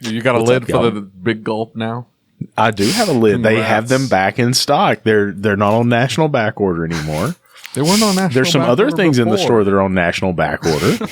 You got a lid for the big gulp now? I do have a lid. Congrats. They have them back in stock. They're not on national back order anymore. They weren't on national. There's some back other order things in the before. store that are on national back order.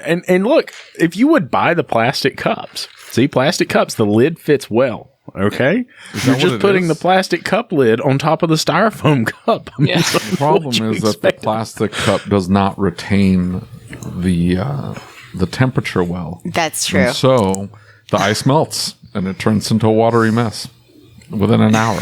And look, if you would buy the plastic cups, plastic cups, the lid fits well. Okay, you're just putting the plastic cup lid on top of the styrofoam cup. I mean, The problem is that the plastic cup does not retain the temperature well. That's true. And so the ice melts and it turns into a watery mess within an hour.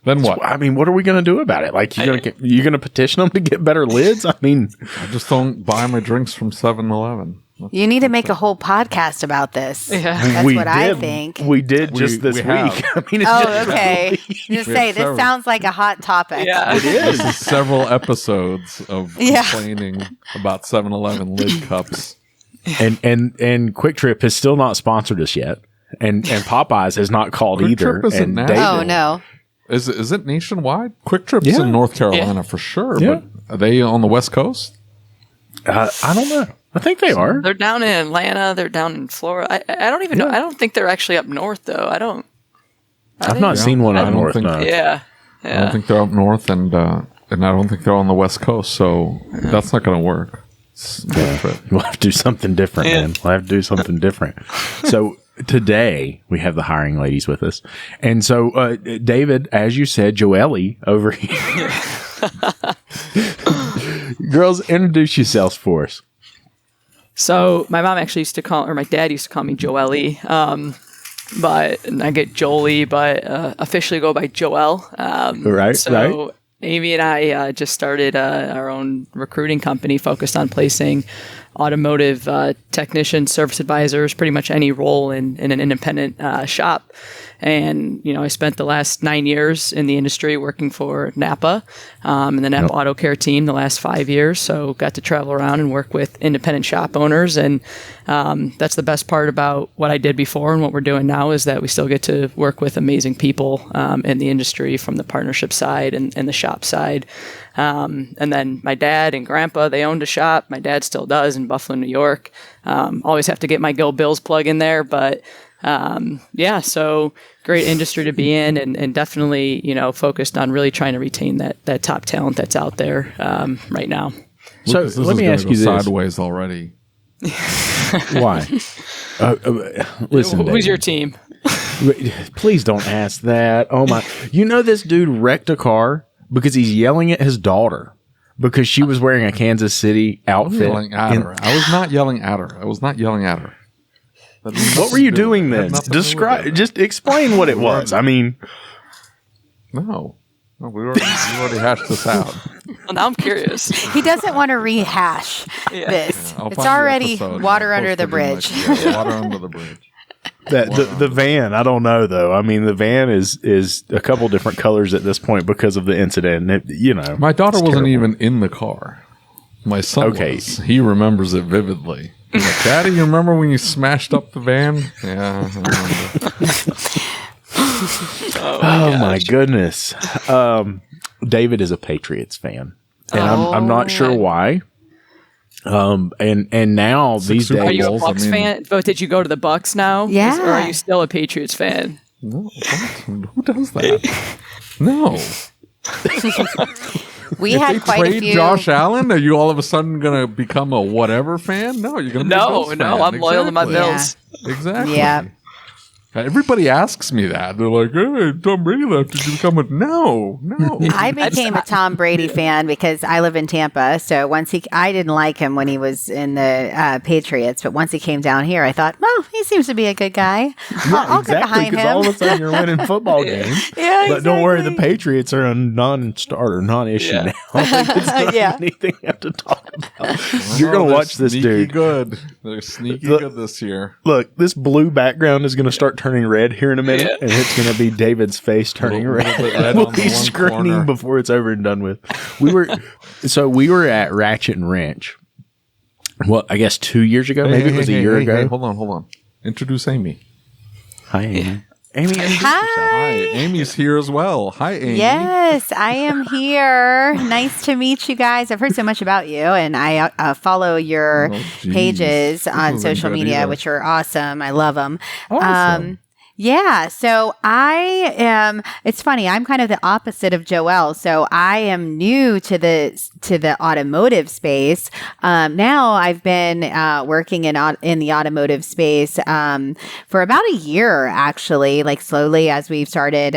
Then what? I mean, what are we going to do about it? Like, you're going to petition them to get better lids? I mean, I just don't buy my drinks from 7-Eleven. You need to make a whole podcast about this. Yeah. That's what I think. We did just this week. I mean, it's okay. Just say, this sounds like a hot topic. Yeah. It is. This is several episodes of complaining about 7-Eleven lid cups. And Quick Trip has still not sponsored us yet. And Popeyes has not called Quick either. Trip isn't And now. David- Oh, no. Is it nationwide? Quick Trip's in North Carolina for sure, Yeah. but are they on the West Coast? I don't know. I think they are. They're down in Atlanta. They're down in Florida. I don't even know. I don't think they're actually up north, though. I've not seen one up north. No. Yeah. I don't think they're up north, and I don't think they're on the West Coast, so that's not going to work. We'll have to do something different, man. We'll have to do something different. So today we have the hiring ladies with us. And so, David, as you said, Joelle over here. Girls, introduce yourselves for us. So my mom actually used to call, or my dad used to call me Joelle. And I get Jolie, but officially go by Joelle. Right. Amy and I just started our own recruiting company focused on placing automotive technicians, service advisors, pretty much any role in an independent shop. And, I spent the last 9 years in the industry working for Napa and the Napa Auto Care team the last 5 years. So got to travel around and work with independent shop owners. And that's the best part about what I did before and what we're doing now is that we still get to work with amazing people in the industry from the partnership side and the shop side. And then my dad and grandpa, they owned a shop. My dad still does in Buffalo, New York. Always have to get my Go Bills plug in there, but so great industry to be in and definitely, focused on really trying to retain that top talent that's out there right now. So let me ask you this. Sideways already. Why? Listen, Who's your team? Please don't ask that. Oh my! This dude wrecked a car because he's yelling at his daughter because she was wearing a Kansas City outfit. Yelling at her. I was not yelling at her. What were you doing then? Just explain what it was. I mean, no, we already hashed this out. Well, now I'm curious. He doesn't want to rehash this. I'll It's find the already episode. water I'll under post the it in bridge. Water under the bridge. the van, I don't know though. I mean, the van is a couple different colors at this point because of the incident. My daughter wasn't terrible. even in the car. My son was. He remembers it vividly. He's like, Daddy, you remember when you smashed up the van? Yeah, I remember. Oh my goodness. David is a Patriots fan, and I'm not sure why. And now these days, Are you a Bucks fan? But did you go to the Bucks now? Yeah. Or are you still a Patriots fan? No, who does that? No. We had quite a Trade few. Josh Allen? Are you all of a sudden going to become a whatever fan? No, you're going to be a Bills fan. I'm loyal to my Exactly. Bills. Exactly. Yeah. Everybody asks me that. They're like, hey, Tom Brady left. Did you become a... No. I became a Tom Brady fan because I live in Tampa. So I didn't like him when he was in the Patriots, but once he came down here, I thought, well, he seems to be a good guy. I'll get behind him. All of a sudden you're winning football games. Yeah, but don't worry, the Patriots are a non-starter, non-issue now. It's not anything you have to talk about. You're going to watch this dude. Good. They're sneaky good this year. Look, this blue background is going to start turning red here in a minute, and it's going to be David's face turning red. We'll be screaming before it's over and done with. We were at Ratchet and Wrench. Well, I guess 2 years ago, maybe it was a year ago. Hey, hold on. Introduce Amy. Hi, Amy. Amy, introduce yourself. Hi, Amy's here as well. Hi, Amy. Yes, I am here. Nice to meet you guys. I've heard so much about you, and I follow your pages on social media, which are awesome. I love them. Awesome. Yeah, so it's funny, I'm kind of the opposite of Joelle. So I am new to the automotive space. Now I've been working in the automotive space for about a year, actually, like slowly as we've started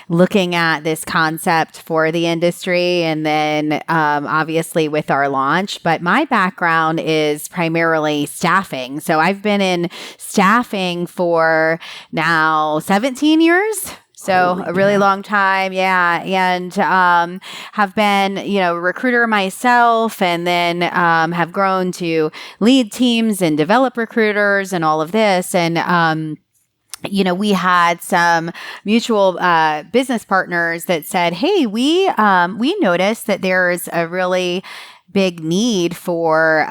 looking at this concept for the industry, and then obviously with our launch. But my background is primarily staffing. So I've been in staffing for now 17 years. So a really long time. Yeah. And have been, a recruiter myself, and then have grown to lead teams and develop recruiters and all of this. And, we had some mutual business partners that said, hey, we noticed that there's a really big need for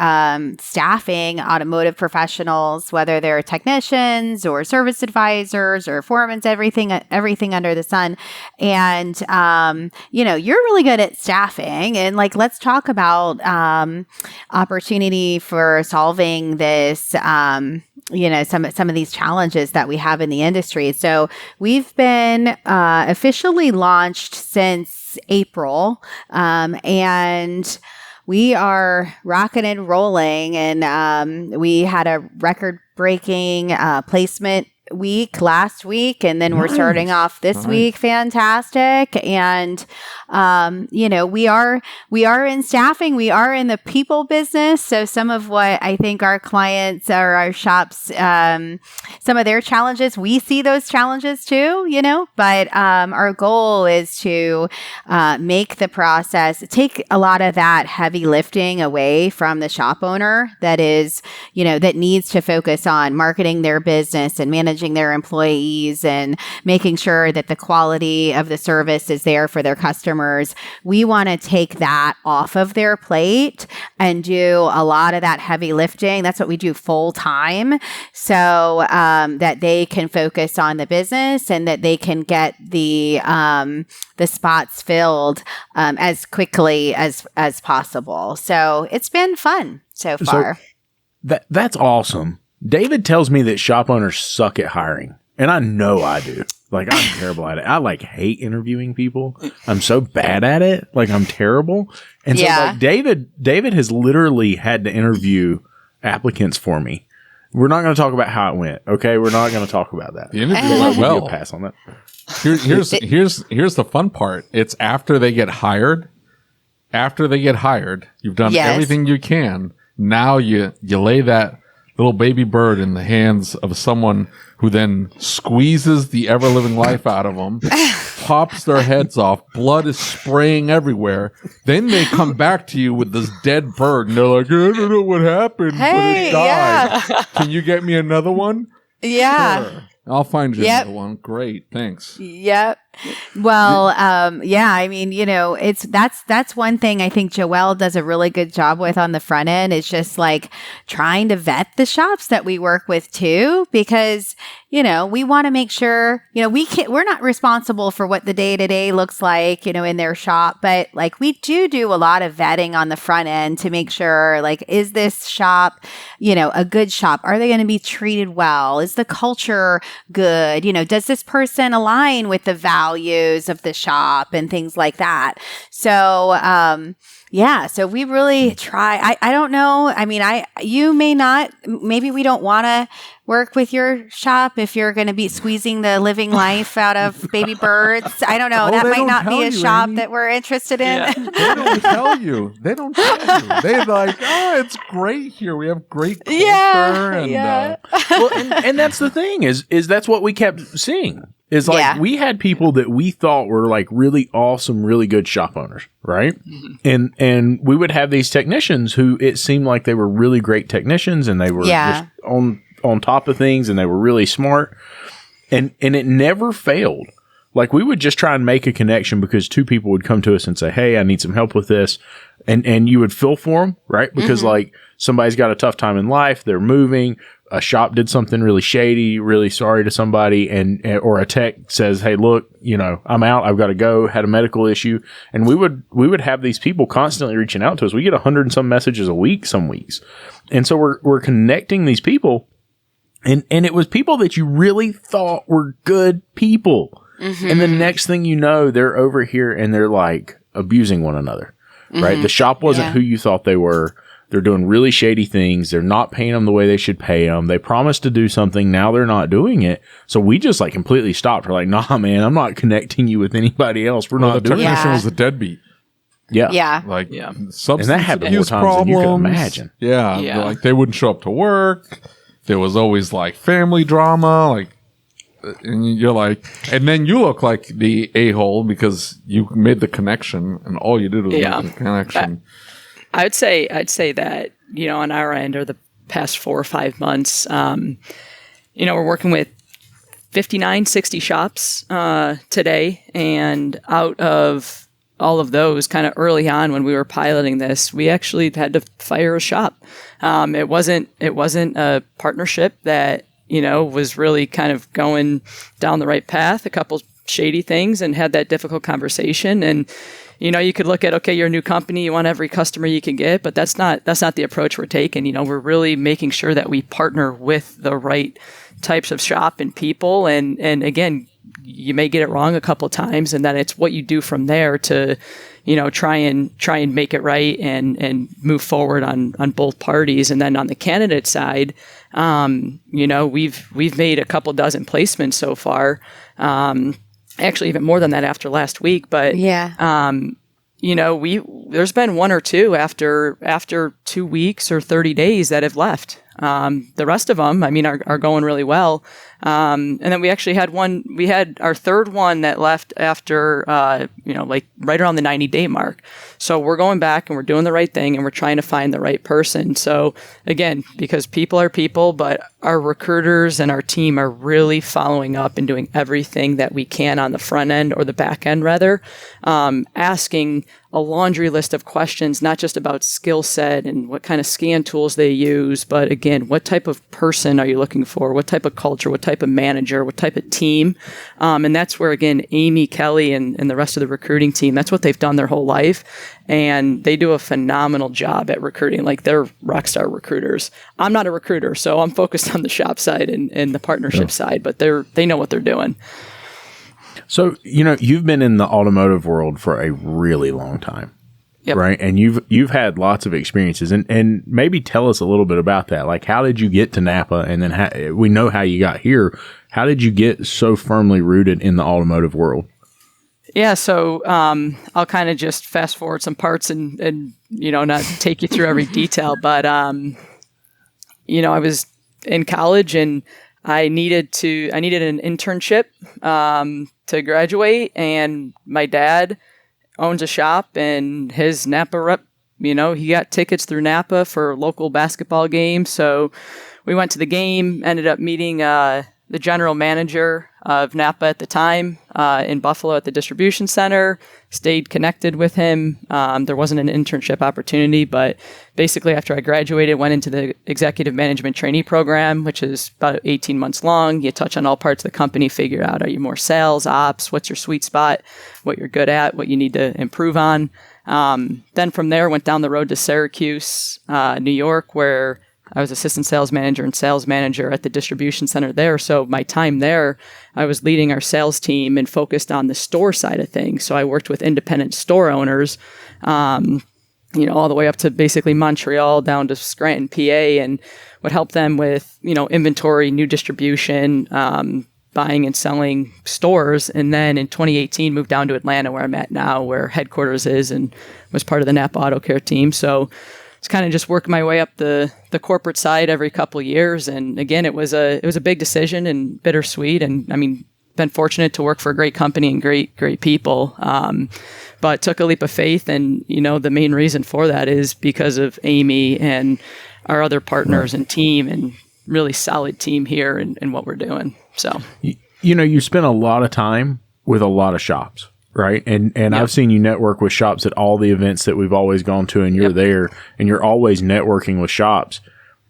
staffing automotive professionals, whether they're technicians or service advisors or foremen, everything under the sun. And, you're really good at staffing, and let's talk about opportunity for solving this, some of these challenges that we have in the industry. So we've been officially launched since April, and we are rocking and rolling, and we had a record-breaking placement week last week, and then we're starting off this week. Fantastic. And we are in staffing, we are in the people business. So some of what I think our clients or our shops, some of their challenges, we see those challenges too, but our goal is to make the process, take a lot of that heavy lifting away from the shop owner that is, that needs to focus on marketing their business and managing their employees and making sure that the quality of the service is there for their customers. We want to take that off of their plate and do a lot of that heavy lifting. That's what we do full time, so that they can focus on the business and that they can get the spots filled as quickly as possible. So it's been fun so far. So that's awesome. David tells me that shop owners suck at hiring, and I know I do. I'm terrible at it. I hate interviewing people. I'm so bad at it. I'm terrible. And so David has literally had to interview applicants for me. We're not going to talk about how it went. Okay. We're not going to talk about that. The interview went well. Pass on that. Here's the fun part. It's after they get hired. After they get hired, you've done everything you can. Now you lay that little baby bird in the hands of someone who then squeezes the ever-living life out of them, pops their heads off, blood is spraying everywhere. Then they come back to you with this dead bird, and they're like, I don't know what happened, but it died. Yeah. Can you get me another one? Yeah. Sure. I'll find you another one. Great, thanks. Yep. Well, I mean, that's one thing I think Joelle does a really good job with on the front end. Is just trying to vet the shops that we work with too, because we want to make sure we're not responsible for what the day-to-day looks like in their shop, but we do a lot of vetting on the front end to make sure is this shop a good shop? Are they going to be treated well? Is the culture good? Does this person align with the values of the shop and things like that? So so we really try. I don't know. I mean, you may not, maybe we don't want to work with your shop if you're going to be squeezing the living life out of baby birds. I don't know. That might not be a shop Amy. That we're interested in. Yeah. They don't tell you. They're like, it's great here. We have great culture. And that's the thing is that's what we kept seeing. Is we had people that we thought were really awesome, really good shop owners, right? Mm-hmm. And we would have these technicians who it seemed like they were really great technicians, and they were just on top of things, and they were really smart, and it never failed. We would just try and make a connection because two people would come to us and say, hey, I need some help with this. and you would feel for them, right? Because like somebody's got a tough time in life, they're moving, a shop did something really shady, really sorry to somebody, or a tech says, "Hey, look, I'm out. I've got to go. Had a medical issue," and we would have these people constantly reaching out to us. We get 100 and some messages a week, some weeks, and so we're connecting these people, and it was people that you really thought were good people, and the next thing you know, they're over here and they're like abusing one another, right? The shop wasn't who you thought they were. They're doing really shady things. They're not paying them the way they should pay them. They promised to do something. Now they're not doing it. So we just like completely stopped. We're like, nah, man, I'm not connecting you with anybody else. We're not doing it. The technician was a deadbeat. Yeah. Like, and that happened more times than you could imagine. Yeah. Like they wouldn't show up to work. There was always like family drama. Like, and you're like, and then you look like the a-hole because you made the connection and all you did was make the connection. I'd say that, on our end or the past 4 or 5 months, we're working with 59, 60 shops today. And out of all of those, kind of early on when we were piloting this, we actually had to fire a shop. It wasn't a partnership that, was really kind of going down the right path, a couple shady things, and had that difficult conversation. And you could look at, okay, you're a new company, you want every customer you can get, but that's not the approach we're taking. We're really making sure that we partner with the right types of shop and people. And again, you may get it wrong a couple of times, and then it's what you do from there to, try and make it right and move forward on both parties. And then on the candidate side, we've made a couple dozen placements so far. Actually, even more than that after last week. But there's been 1 or 2 after 2 weeks or 30 days that have left. The rest of them, are going really well. And then we actually had our third one that left after, like right around the 90-day mark. So we're going back and we're doing the right thing and we're trying to find the right person. So again, because people are people, but our recruiters and our team are really following up and doing everything that we can on the front end or the back end rather, asking a laundry list of questions, not just about skill set and what kind of scan tools they use, but again, what type of person are you looking for? What type of culture? What type of manager? What type of team? And that's where, again, Amy, Kelly, and the rest of the recruiting team, that's what they've done their whole life. And they do a phenomenal job at recruiting. Like, they're rock star recruiters. I'm not a recruiter, so I'm focused on the shop side and the partnership side, but they know what they're doing. So, you've been in the automotive world for a really long time, right? And you've had lots of experiences, and maybe tell us a little bit about that. Like, how did you get to Napa? And then we know how you got here. How did you get so firmly rooted in the automotive world? Yeah, so I'll kind of just fast forward some parts and not take you through every detail, but I was in college and I needed an internship to graduate, and my dad owns a shop, and his Napa rep, he got tickets through Napa for local basketball games. So we went to the game, ended up meeting the general manager of Napa at the time in Buffalo at the distribution center, stayed connected with him. There wasn't an internship opportunity, but basically after I graduated, went into the executive management trainee program, which is about 18 months long. You touch on all parts of the company, figure out, are you more sales, ops, what's your sweet spot, what you're good at, what you need to improve on. Then from there, went down the road to Syracuse, New York, where I was assistant sales manager and sales manager at the distribution center there. So my time there, I was leading our sales team and focused on the store side of things. So I worked with independent store owners, all the way up to basically Montreal down to Scranton, PA, and would help them with, inventory, new distribution, buying and selling stores. And then in 2018, moved down to Atlanta, where I'm at now, where headquarters is, and was part of the Napa Auto Care team. So it's kind of just working my way up the corporate side every couple of years. And again, it was a big decision and bittersweet. And been fortunate to work for a great company and great people. But took a leap of faith. And, the main reason for that is because of Amy and our other partners and team, and really solid team here and what we're doing. So, you spend a lot of time with a lot of shops. right? And I've seen you network with shops at all the events that we've always gone to, and you're there, and you're always networking with shops.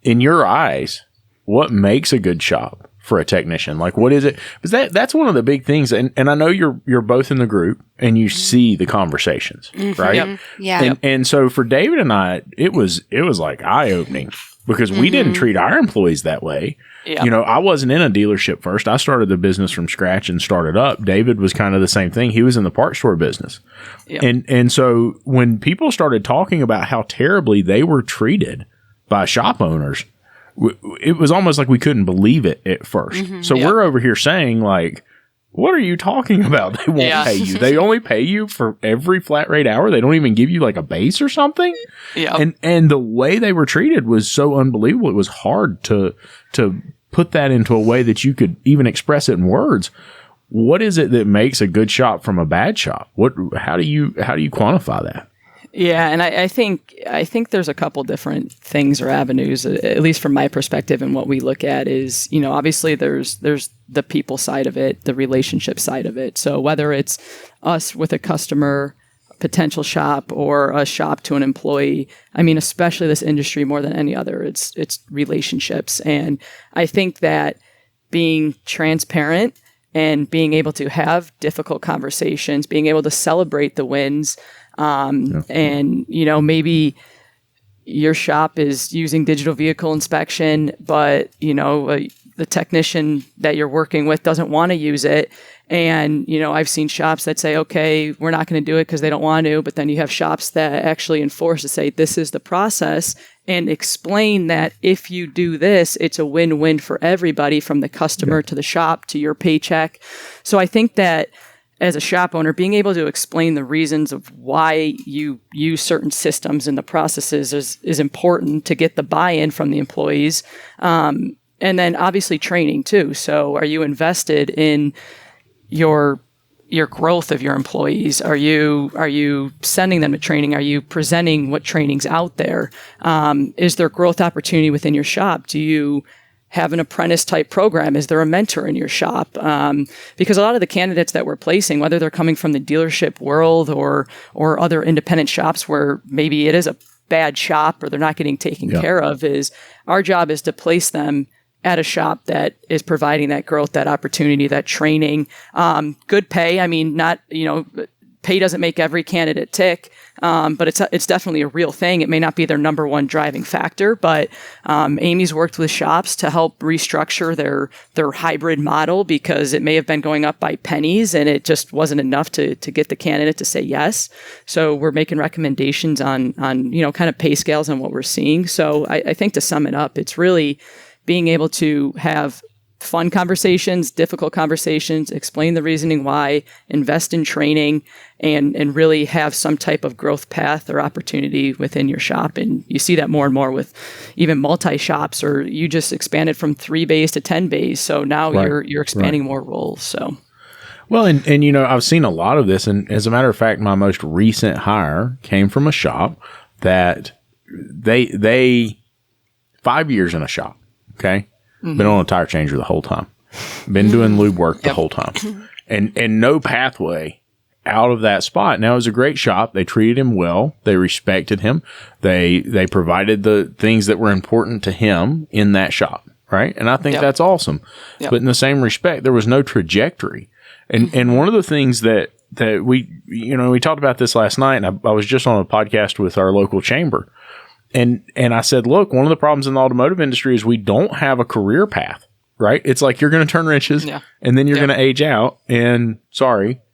In your eyes, what makes a good shop for a technician? Like, what is it? Because that's one of the big things. And I know you're both in the group and you see the conversations, right? Yep. Yeah. And so for David and I, it was like eye opening because we didn't treat our employees that way. Yep. You know, I wasn't in a dealership first. I started the business from scratch and started up. David was kind of the same thing. He was in the parts store business. Yep. And so when people started talking about how terribly they were treated by shop owners, it was almost like we couldn't believe it at first. So we're over here saying, like, what are you talking about? They won't pay you. They only pay you for every flat rate hour. They don't even give you like a base or something. And the way they were treated was so unbelievable. It was hard to put that into a way that you could even express it in words. What is it that makes a good shop from a bad shop? How do you quantify that? Yeah, and I think there's a couple different things or avenues, at least from my perspective, and what we look at is, you know, obviously there's the people side of it, the relationship side of it. So whether it's us with a customer, potential shop, or a shop to an employee, I mean, especially this industry more than any other, it's relationships. And I think that being transparent and being able to have difficult conversations, being able to celebrate the wins, and, you know, maybe your shop is using digital vehicle inspection, but, you know, the technician that you're working with doesn't want to use it. And, you know, I've seen shops that say, okay, we're not going to do it because they don't want to. But then you have shops that actually enforce to say, this is the process, and explain that if you do this, it's a win-win for everybody, from the customer to the shop to your paycheck. So I think that as a shop owner, being able to explain the reasons of why you use certain systems and the processes is important to get the buy-in from the employees. And then obviously training too. So are you invested in your growth of your employees? Are you sending them to training? Are you presenting what training's out there? Is there growth opportunity within your shop? Do you have an apprentice type program? Is there a mentor in your shop? Because a lot of the candidates that we're placing, whether they're coming from the dealership world or other independent shops where maybe it is a bad shop or they're not getting taken care of, is our job is to place them at a shop that is providing that growth, that opportunity, that training, good pay. I mean, not, you know, pay doesn't make every candidate tick, but it's definitely a real thing. It may not be their number one driving factor, but Amy's worked with shops to help restructure their hybrid model because it may have been going up by pennies and it just wasn't enough to get the candidate to say yes. So we're making recommendations on you know, kind of pay scales and what we're seeing. So I think to sum it up, it's really being able to have fun conversations, difficult conversations, explain the reasoning why, invest in training, and really have some type of growth path or opportunity within your shop. And you see that more and more with even multi-shops, or you just expanded from 3 bays to 10 bays. So now you're expanding more roles. So. Well, and you know, I've seen a lot of this. And as a matter of fact, my most recent hire came from a shop that they 5 years in a shop. Okay. Been on a tire changer the whole time. Been doing lube work the whole time. And no pathway out of that spot. Now, it was a great shop. They treated him well. They respected him. They provided the things that were important to him in that shop, right? And I think that's awesome. But in the same respect, there was no trajectory. And one of the things that we, you know, we talked about this last night, and I was just on a podcast with our local chamber. And I said, look, one of the problems in the automotive industry is we don't have a career path, right? It's like you're going to turn wrenches and then you're going to age out and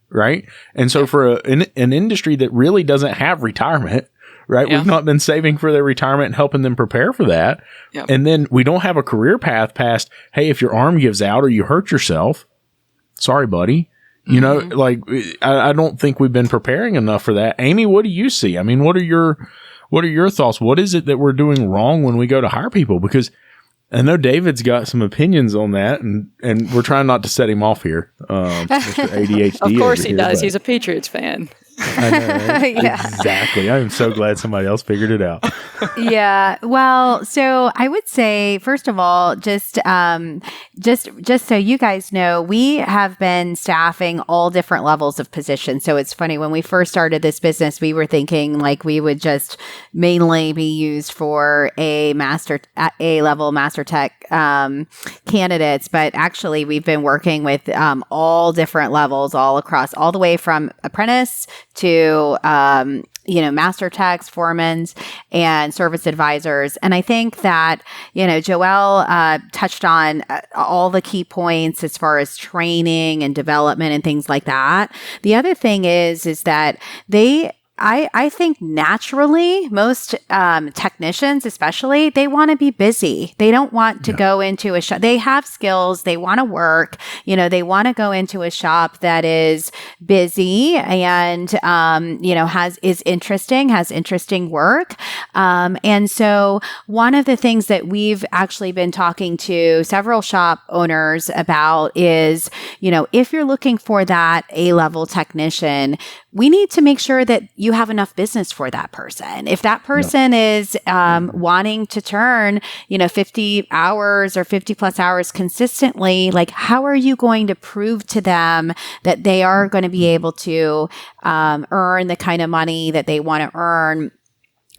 right? And so for an industry that really doesn't have retirement, right? We've not been saving for their retirement and helping them prepare for that. And then we don't have a career path past, hey, if your arm gives out or you hurt yourself, sorry, buddy. You know, like I don't think we've been preparing enough for that. Amy, what do you see? I mean, what are your thoughts? What is it that we're doing wrong when we go to hire people? Because I know David's got some opinions on that, and we're trying not to set him off here. Mr. ADHD. Of course he does. He's a Patriots fan. I know, right? Exactly. I'm so glad somebody else figured it out. Well, so I would say, first of all, just just so you guys know, we have been staffing all different levels of positions. So it's funny, when we first started this business, we were thinking like we would just mainly be used for A-level master tech candidates, but actually we've been working with all different levels, all across, all the way from apprentice to master techs, foremans, and service advisors. And I think that, Joelle touched on all the key points as far as training and development and things like that. The other thing is that I think naturally, most technicians especially, they want to be busy. They don't want to go into a shop. They have skills. They want to work. They want to go into a shop that is busy and, has interesting work. And so one of the things that we've actually been talking to several shop owners about is, if you're looking for that A-level technician, we need to make sure that you have enough business for that person. If that person is wanting to turn, 50 hours or 50 plus hours consistently, like how are you going to prove to them that they are going to be able to earn the kind of money that they want to earn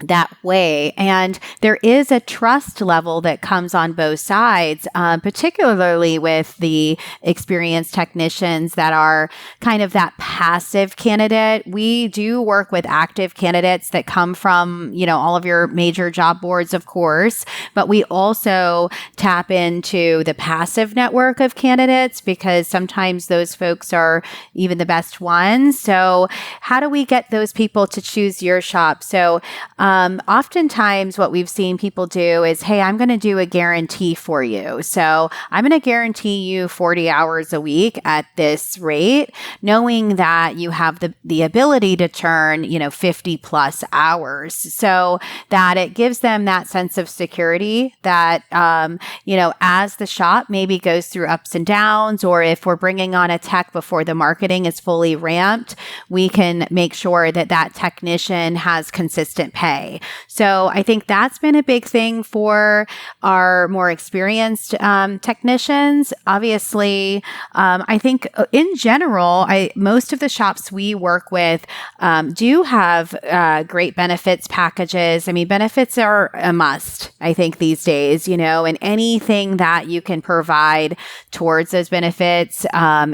that way? And there is a trust level that comes on both sides, particularly with the experienced technicians that are kind of that passive candidate. We do work with active candidates that come from, all of your major job boards, of course, but we also tap into the passive network of candidates because sometimes those folks are even the best ones. So how do we get those people to choose your shop? So, oftentimes what we've seen people do is, hey, I'm going to do a guarantee for you. So I'm going to guarantee you 40 hours a week at this rate, knowing that you have the ability to turn, 50 plus hours, so that it gives them that sense of security that, as the shop maybe goes through ups and downs, or if we're bringing on a tech before the marketing is fully ramped, we can make sure that that technician has consistent pay. So I think that's been a big thing for our more experienced technicians. Obviously, I think in general, most of the shops we work with do have great benefits packages. I mean, benefits are a must, I think, these days, and anything that you can provide towards those benefits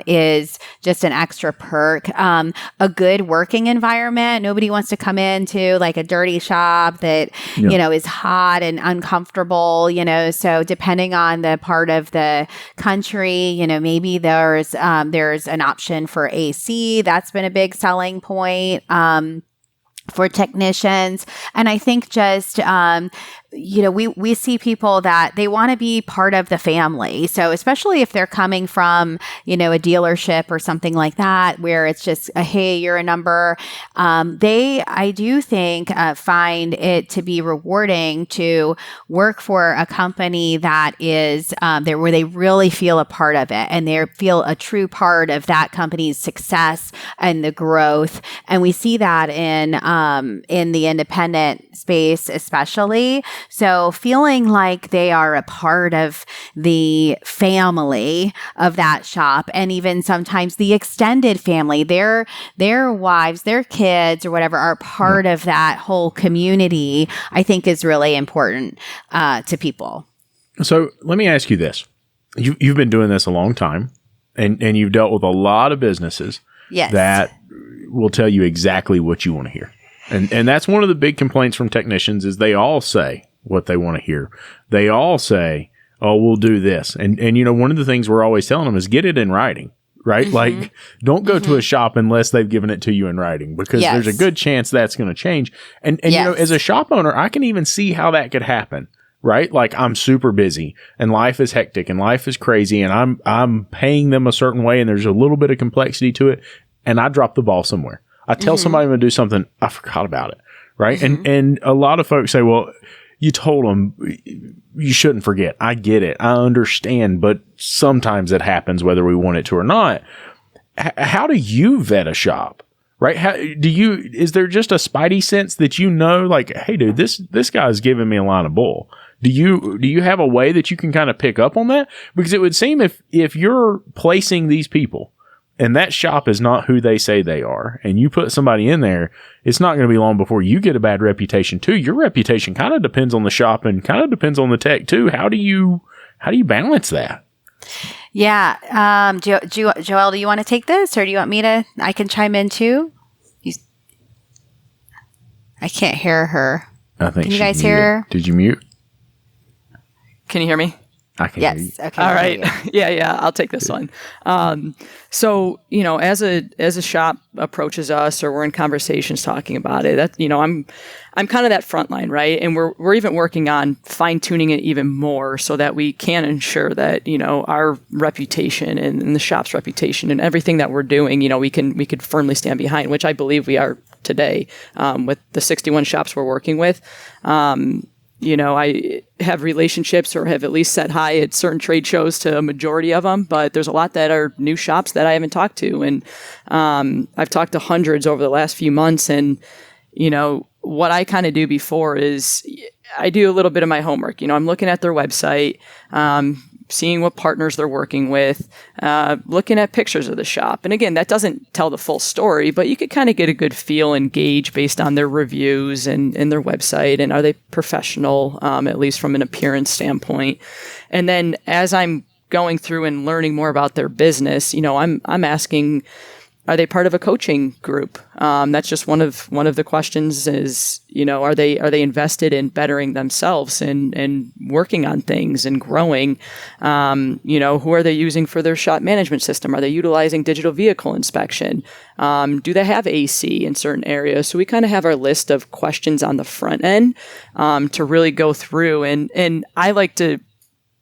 is just an extra perk. A good working environment. Nobody wants to come into like a dirty shop that, is hot and uncomfortable, so depending on the part of the country, maybe there's an option for AC. That's been a big selling point for technicians. And I think just, we see people that they want to be part of the family. So especially if they're coming from, a dealership or something like that, where it's just, hey, you're a number. I do think, find it to be rewarding to work for a company that is there, where they really feel a part of it and they feel a true part of that company's success and the growth. And we see that in the independent space, especially. So feeling like they are a part of the family of that shop, and even sometimes the extended family, their wives, their kids, or whatever, are part of that whole community, I think is really important to people. So let me ask you this. You've been doing this a long time, and you've dealt with a lot of businesses that will tell you exactly what you want to hear. And that's one of the big complaints from technicians is they all say what they want to hear. They all say, oh, we'll do this. And one of the things we're always telling them is get it in writing, right? Mm-hmm. Like, don't go to a shop unless they've given it to you in writing, because there's a good chance that's going to change. And as a shop owner, I can even see how that could happen, right? Like, I'm super busy and life is hectic and life is crazy and I'm paying them a certain way and there's a little bit of complexity to it, and I drop the ball somewhere. I tell somebody I'm going to do something, I forgot about it, right? Mm-hmm. And a lot of folks say, well, you told them you shouldn't forget. I get it. I understand. But sometimes it happens whether we want it to or not. How do you vet a shop, right? Is there just a spidey sense that like, hey, dude, this guy's giving me a line of bull? Do you have a way that you can kind of pick up on that? Because it would seem if you're placing these people and that shop is not who they say they are, and you put somebody in there, it's not going to be long before you get a bad reputation too. Your reputation kind of depends on the shop and kind of depends on the tech too. How do you balance that? Yeah. Joelle, do you want to take this, or do you want me to? I can chime in too. I can't hear her. I think. Can you guys hear her? Did you mute? Can you hear me? I can hear you. Okay. All right. Yeah. I'll take this one. So, as a shop approaches us or we're in conversations talking about it, that, I'm kind of that front line, right? And we're even working on fine tuning it even more so that we can ensure that, our reputation and the shop's reputation and everything that we're doing, we could firmly stand behind, which I believe we are today, with the 61 shops we're working with. I have relationships or have at least said hi at certain trade shows to a majority of them, but there's a lot that are new shops that I haven't talked to. And I've talked to hundreds over the last few months. And, what I kind of do before is I do a little bit of my homework. I'm looking at their website, seeing what partners they're working with, looking at pictures of the shop. And again, that doesn't tell the full story, but you could kind of get a good feel and gauge based on their reviews and their website. And are they professional, at least from an appearance standpoint? And then as I'm going through and learning more about their business, I'm asking, are they part of a coaching group? That's just one of the questions is, are they invested in bettering themselves and working on things and growing? Who are they using for their shop management system? Are they utilizing digital vehicle inspection? Do they have AC in certain areas? So we kind of have our list of questions on the front end to really go through. And I like to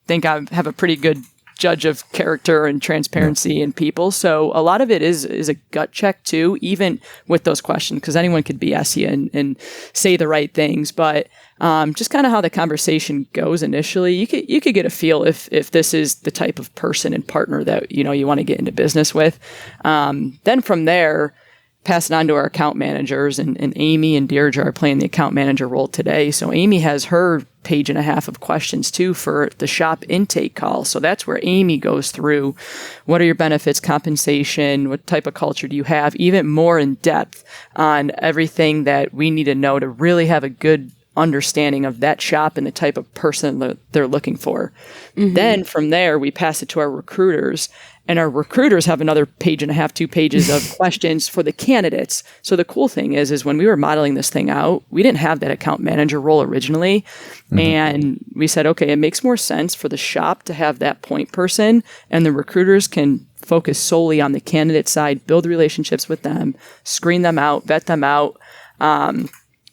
think I have a pretty good judge of character and transparency in people. So a lot of it is a gut check too, even with those questions, because anyone could BS you and say the right things. But just kind of how the conversation goes initially, you could get a feel if this is the type of person and partner that you want to get into business with. Then from there, pass it on to our account managers, and Amy and Deirdre are playing the account manager role today. So Amy has her page and a half of questions too for the shop intake call. So that's where Amy goes through what are your benefits, compensation, what type of culture do you have, even more in depth on everything that we need to know to really have a good understanding of that shop and the type of person that they're looking for. Mm-hmm. Then from there, we pass it to our recruiters, and our recruiters have another page and a half, 2 pages of questions for the candidates. So the cool thing is when we were modeling this thing out, we didn't have that account manager role originally. Mm-hmm. And we said, okay, it makes more sense for the shop to have that point person, and the recruiters can focus solely on the candidate side, build relationships with them, screen them out, vet them out.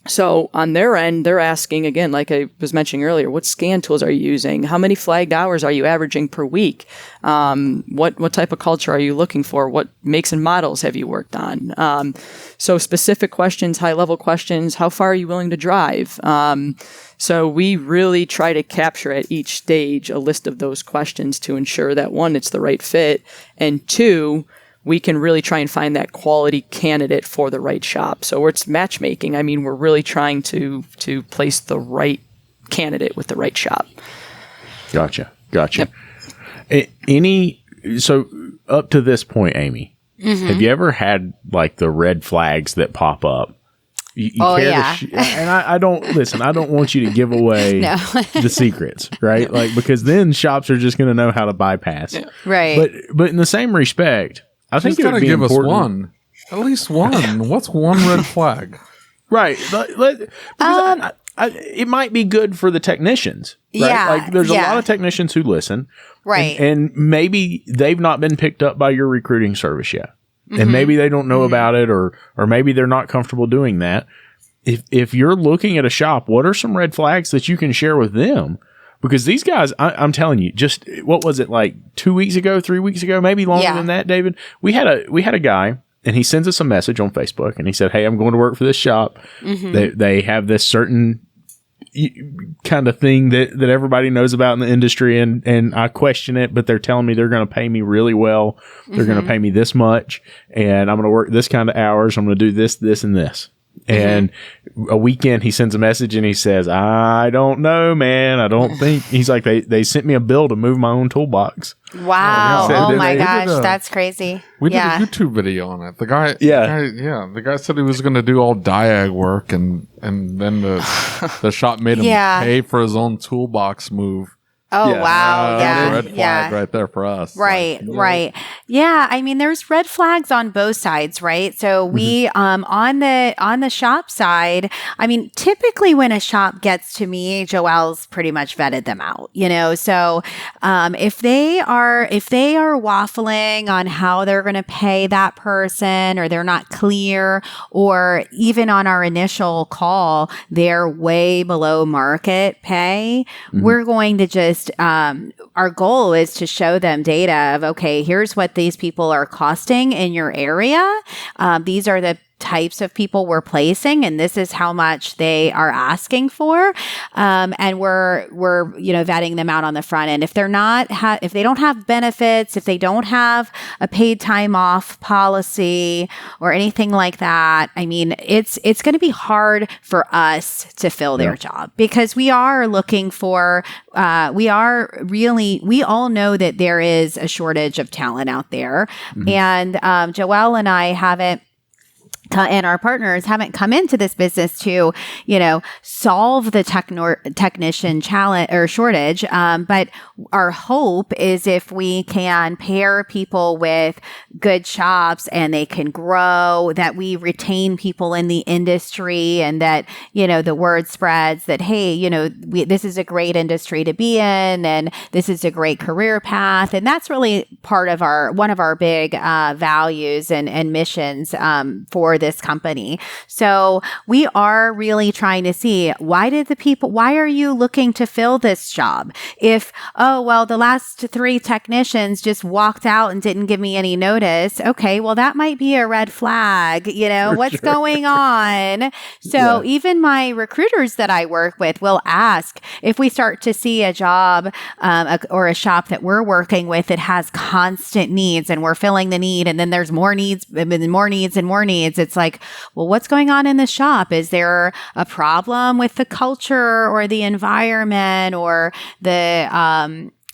So on their end, they're asking, again, like I was mentioning earlier, what scan tools are you using? How many flagged hours are you averaging per week? What type of culture are you looking for? What makes and models have you worked on? So specific questions, high-level questions, how far are you willing to drive? So we really try to capture at each stage a list of those questions to ensure that, one, it's the right fit, and two, we can really try and find that quality candidate for the right shop. So it's matchmaking. I mean, we're really trying to place the right candidate with the right shop. Gotcha. Yep. So up to this point, Amy, mm-hmm. have you ever had like the red flags that pop up? Yeah. And I don't want you to give away the secrets, right? Like, because then shops are just going to know how to bypass. Yeah. Right. But in the same respect, I think it would be give important. Us one. At least one. What's one red flag? Right. It might be good for the technicians. Right? Yeah. Like there's a lot of technicians who listen. Right. And maybe they've not been picked up by your recruiting service yet. Mm-hmm. And maybe they don't know about it, or maybe they're not comfortable doing that. If you're looking at a shop, what are some red flags that you can share with them? Because these guys, I'm telling you, just what was it, like 2 weeks ago, 3 weeks ago, maybe longer than that, David? We had a guy, and he sends us a message on Facebook, and he said, "Hey, I'm going to work for this shop. Mm-hmm. They have this certain kind of thing that everybody knows about in the industry, and I question it, but they're telling me they're going to pay me really well. They're going to pay me this much, and I'm going to work this kind of hours. I'm going to do this, this, and this." And a weekend, he sends a message and he says, I don't know, man. I don't think. He's like, they sent me a bill to move my own toolbox. Wow. Oh my gosh. That's crazy. We did a YouTube video on it. The guy said he was going to do all diag work and then the shop made him pay for his own toolbox move. Oh, wow. Yeah. Red flag right there for us. Right. Right. Yeah. I mean, there's red flags on both sides, right? So we, on the shop side, I mean, typically when a shop gets to me, Joelle's pretty much vetted them out, so, if they are waffling on how they're going to pay that person, or they're not clear, or even on our initial call, they're way below market pay, we're going to just our goal is to show them data of, okay, here's what these people are costing in your area. These are the types of people we're placing, and this is how much they are asking for. And we're vetting them out on the front end. If they're not, if they don't have benefits, if they don't have a paid time off policy or anything like that, I mean, it's going to be hard for us to fill their job, because we are looking for, we all know that there is a shortage of talent out there. And Joelle and I haven't, and our partners haven't come into this business to, solve the technician challenge or shortage. But our hope is if we can pair people with good shops and they can grow, that we retain people in the industry, and that, the word spreads that, hey, this is a great industry to be in, and this is a great career path. And that's really part of one of our big values and missions for this company. So we are really trying to see, why are you looking to fill this job? If, the last 3 technicians just walked out and didn't give me any notice. Okay, well, that might be a red flag. What's going on? So even my recruiters that I work with will ask if we start to see a job or a shop that we're working with that has constant needs, and we're filling the need, and then there's more needs and more needs and more needs. It's like, well, what's going on in the shop? Is there a problem with the culture or the environment or the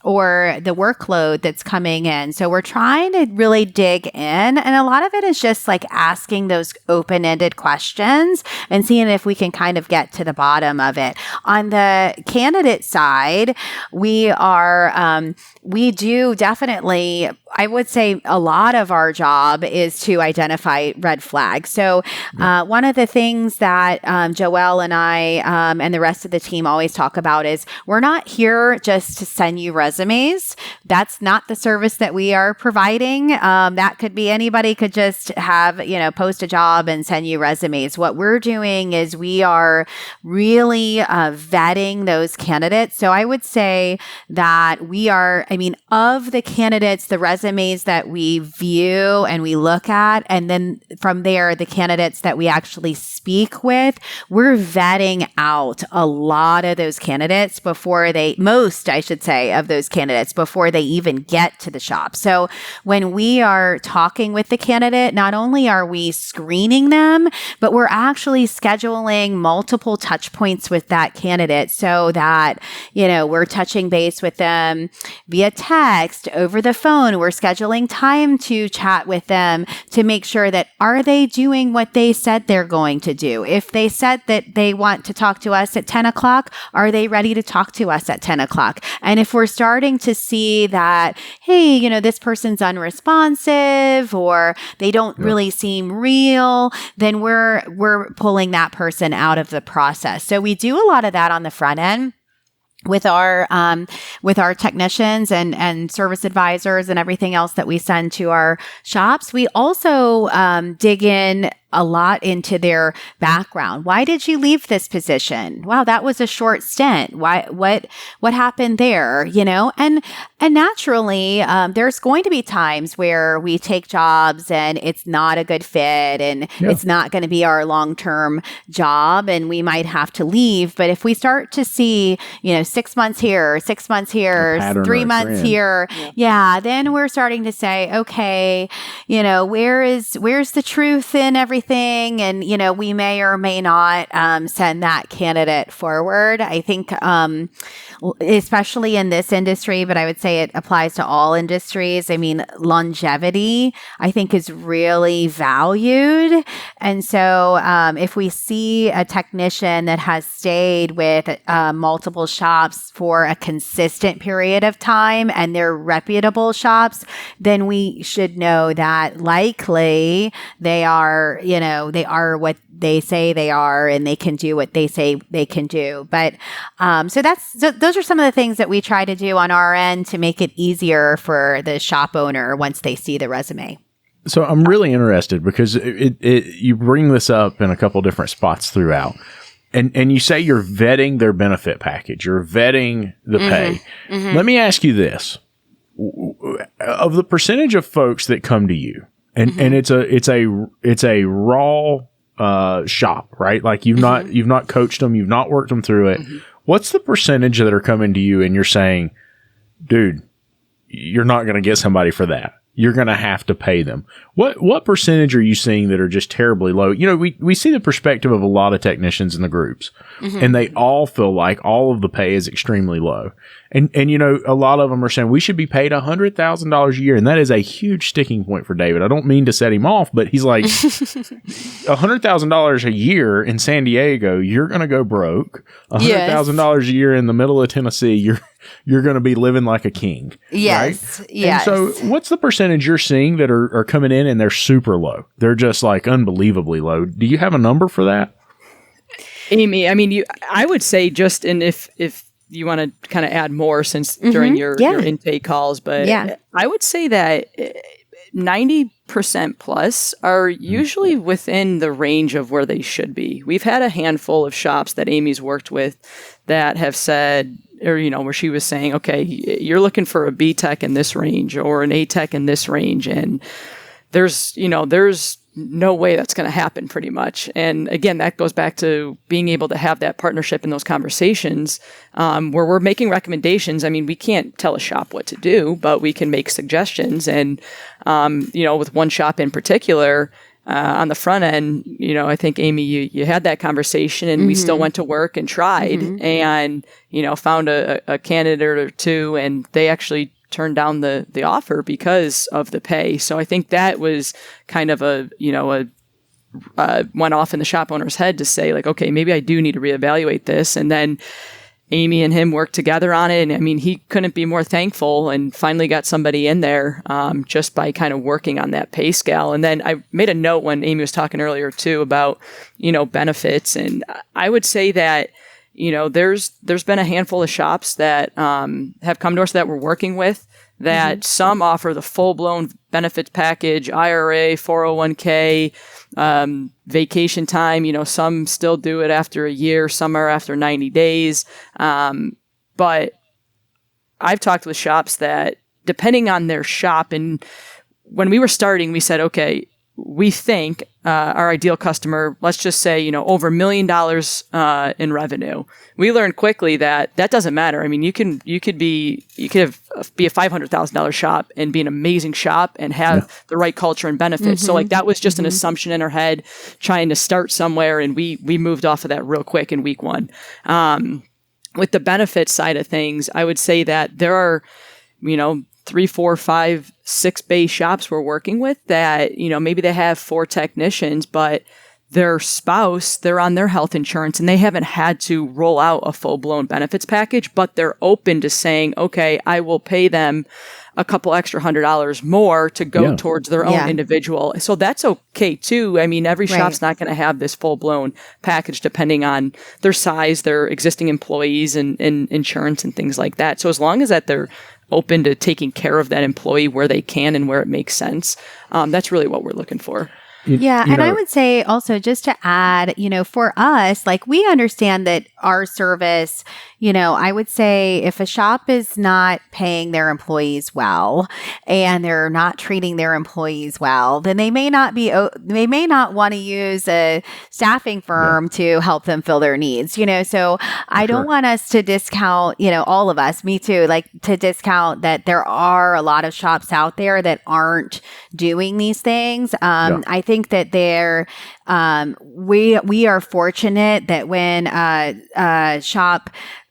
workload that's coming in? So we're trying to really dig in. And a lot of it is just like asking those open-ended questions and seeing if we can kind of get to the bottom of it. On the candidate side, we do definitely, I would say a lot of our job is to identify red flags. So one of the things that Joelle and I and the rest of the team always talk about is, we're not here just to send you resumes. That's not the service that we are providing. That could be, anybody could just have, post a job and send you resumes. What we're doing is we are really vetting those candidates. So I would say that we are, of the candidates, the resumes that we view and we look at, and then from there, the candidates that we actually speak with, we're vetting out a lot of those candidates before they even get to the shop. So when we are talking with the candidate, not only are we screening them, but we're actually scheduling multiple touch points with that candidate, so that, we're touching base with them via text, over the phone. We're scheduling time to chat with them to make sure that, are they doing what they said they're going to do? If they said that they want to talk to us at 10 o'clock, are they ready to talk to us at 10 o'clock? And if we're starting to see that, hey, this person's unresponsive, or they don't really seem real, then we're pulling that person out of the process. So we do a lot of that on the front end with our technicians and service advisors and everything else that we send to our shops. We also dig in a lot into their background. Why did you leave this position? Wow, that was a short stint. Why? What happened there? And naturally, there's going to be times where we take jobs and it's not a good fit, and it's not going to be our long-term job, and we might have to leave. But if we start to see, 6 months here, 6 months here, 3 months here, then we're starting to say, okay, where's the truth in everything everything. And, we may or may not send that candidate forward. I think, especially in this industry, but I would say it applies to all industries. I mean, longevity, I think, is really valued. And so if we see a technician that has stayed with multiple shops for a consistent period of time and they're reputable shops, then we should know that likely they are what they say they are, and they can do what they say they can do. But so those are some of the things that we try to do on our end to make it easier for the shop owner once they see the resume. So I'm really interested because you bring this up in a couple different spots throughout. And you say you're vetting their benefit package, you're vetting the pay. Mm-hmm. Let me ask you this. Of the percentage of folks that come to you, and it's a raw shop, right? Like you've not coached them, you've not worked them through it. Mm-hmm. What's the percentage that are coming to you and you're saying, dude, you're not going to get somebody for that. You're going to have to pay them. What percentage are you seeing that are just terribly low? We see the perspective of a lot of technicians in the groups, and they all feel like all of the pay is extremely low. And a lot of them are saying we should be paid $100,000 a year. And that is a huge sticking point for David. I don't mean to set him off, but he's like, $100,000 a year in San Diego, you're going to go broke. $100,000 a year in the middle of Tennessee, you're going to be living like a king. Yes. Right? Yes. And so what's the percentage you're seeing that are coming in and they're super low? They're just like unbelievably low. Do you have a number for that? Amy, I would say if you want to kind of add more since during your intake calls, but I would say that 90% plus are usually within the range of where they should be. We've had a handful of shops that Amy's worked with that have said, or, where she was saying, okay, you're looking for a B tech in this range or an A tech in this range. And there's no way that's going to happen pretty much. And again, that goes back to being able to have that partnership in those conversations where we're making recommendations. I mean, we can't tell a shop what to do, but we can make suggestions. And, with one shop in particular, on the front end, I think, Amy, you had that conversation and we still went to work and tried and, found a candidate or two, and they actually turned down the offer because of the pay. So I think that was kind of went off in the shop owner's head to say, like, okay, maybe I do need to reevaluate this. And then Amy and him worked together on it. And he couldn't be more thankful and finally got somebody in there just by kind of working on that pay scale. And then I made a note when Amy was talking earlier too about, benefits. And I would say that, there's been a handful of shops that have come to us that we're working with that some offer the full-blown benefits package, IRA, 401k, vacation time. Some still do it after a year, some are after 90 days. But I've talked with shops that, depending on their shop, and when we were starting, we said, okay, we think our ideal customer, let's just say, over $1 million in revenue. We learned quickly that doesn't matter. You could be a $500,000 shop and be an amazing shop and have the right culture and benefits. So that was just an assumption in our head, trying to start somewhere, and we moved off of that real quick in week one. With the benefits side of things, I would say that there are, 3, 4, 5, 6 bay shops we're working with that, maybe they have 4 technicians, but their spouse, they're on their health insurance and they haven't had to roll out a full-blown benefits package, but they're open to saying, okay, I will pay them a couple extra $100 more to go towards their own individual. So that's okay too. Every shop's not going to have this full-blown package depending on their size, their existing employees and insurance and things like that. So as long as that they're open to taking care of that employee where they can and where it makes sense, that's really what we're looking for. And I would say also, just to add, for us, like, we understand that our service, I would say if a shop is not paying their employees well and they're not treating their employees well, then they may not want to use a staffing firm to help them fill their needs, so I don't want us to discount, all of us, me too, like, to discount that there are a lot of shops out there that aren't doing these things. I think that they're we are fortunate that when a shop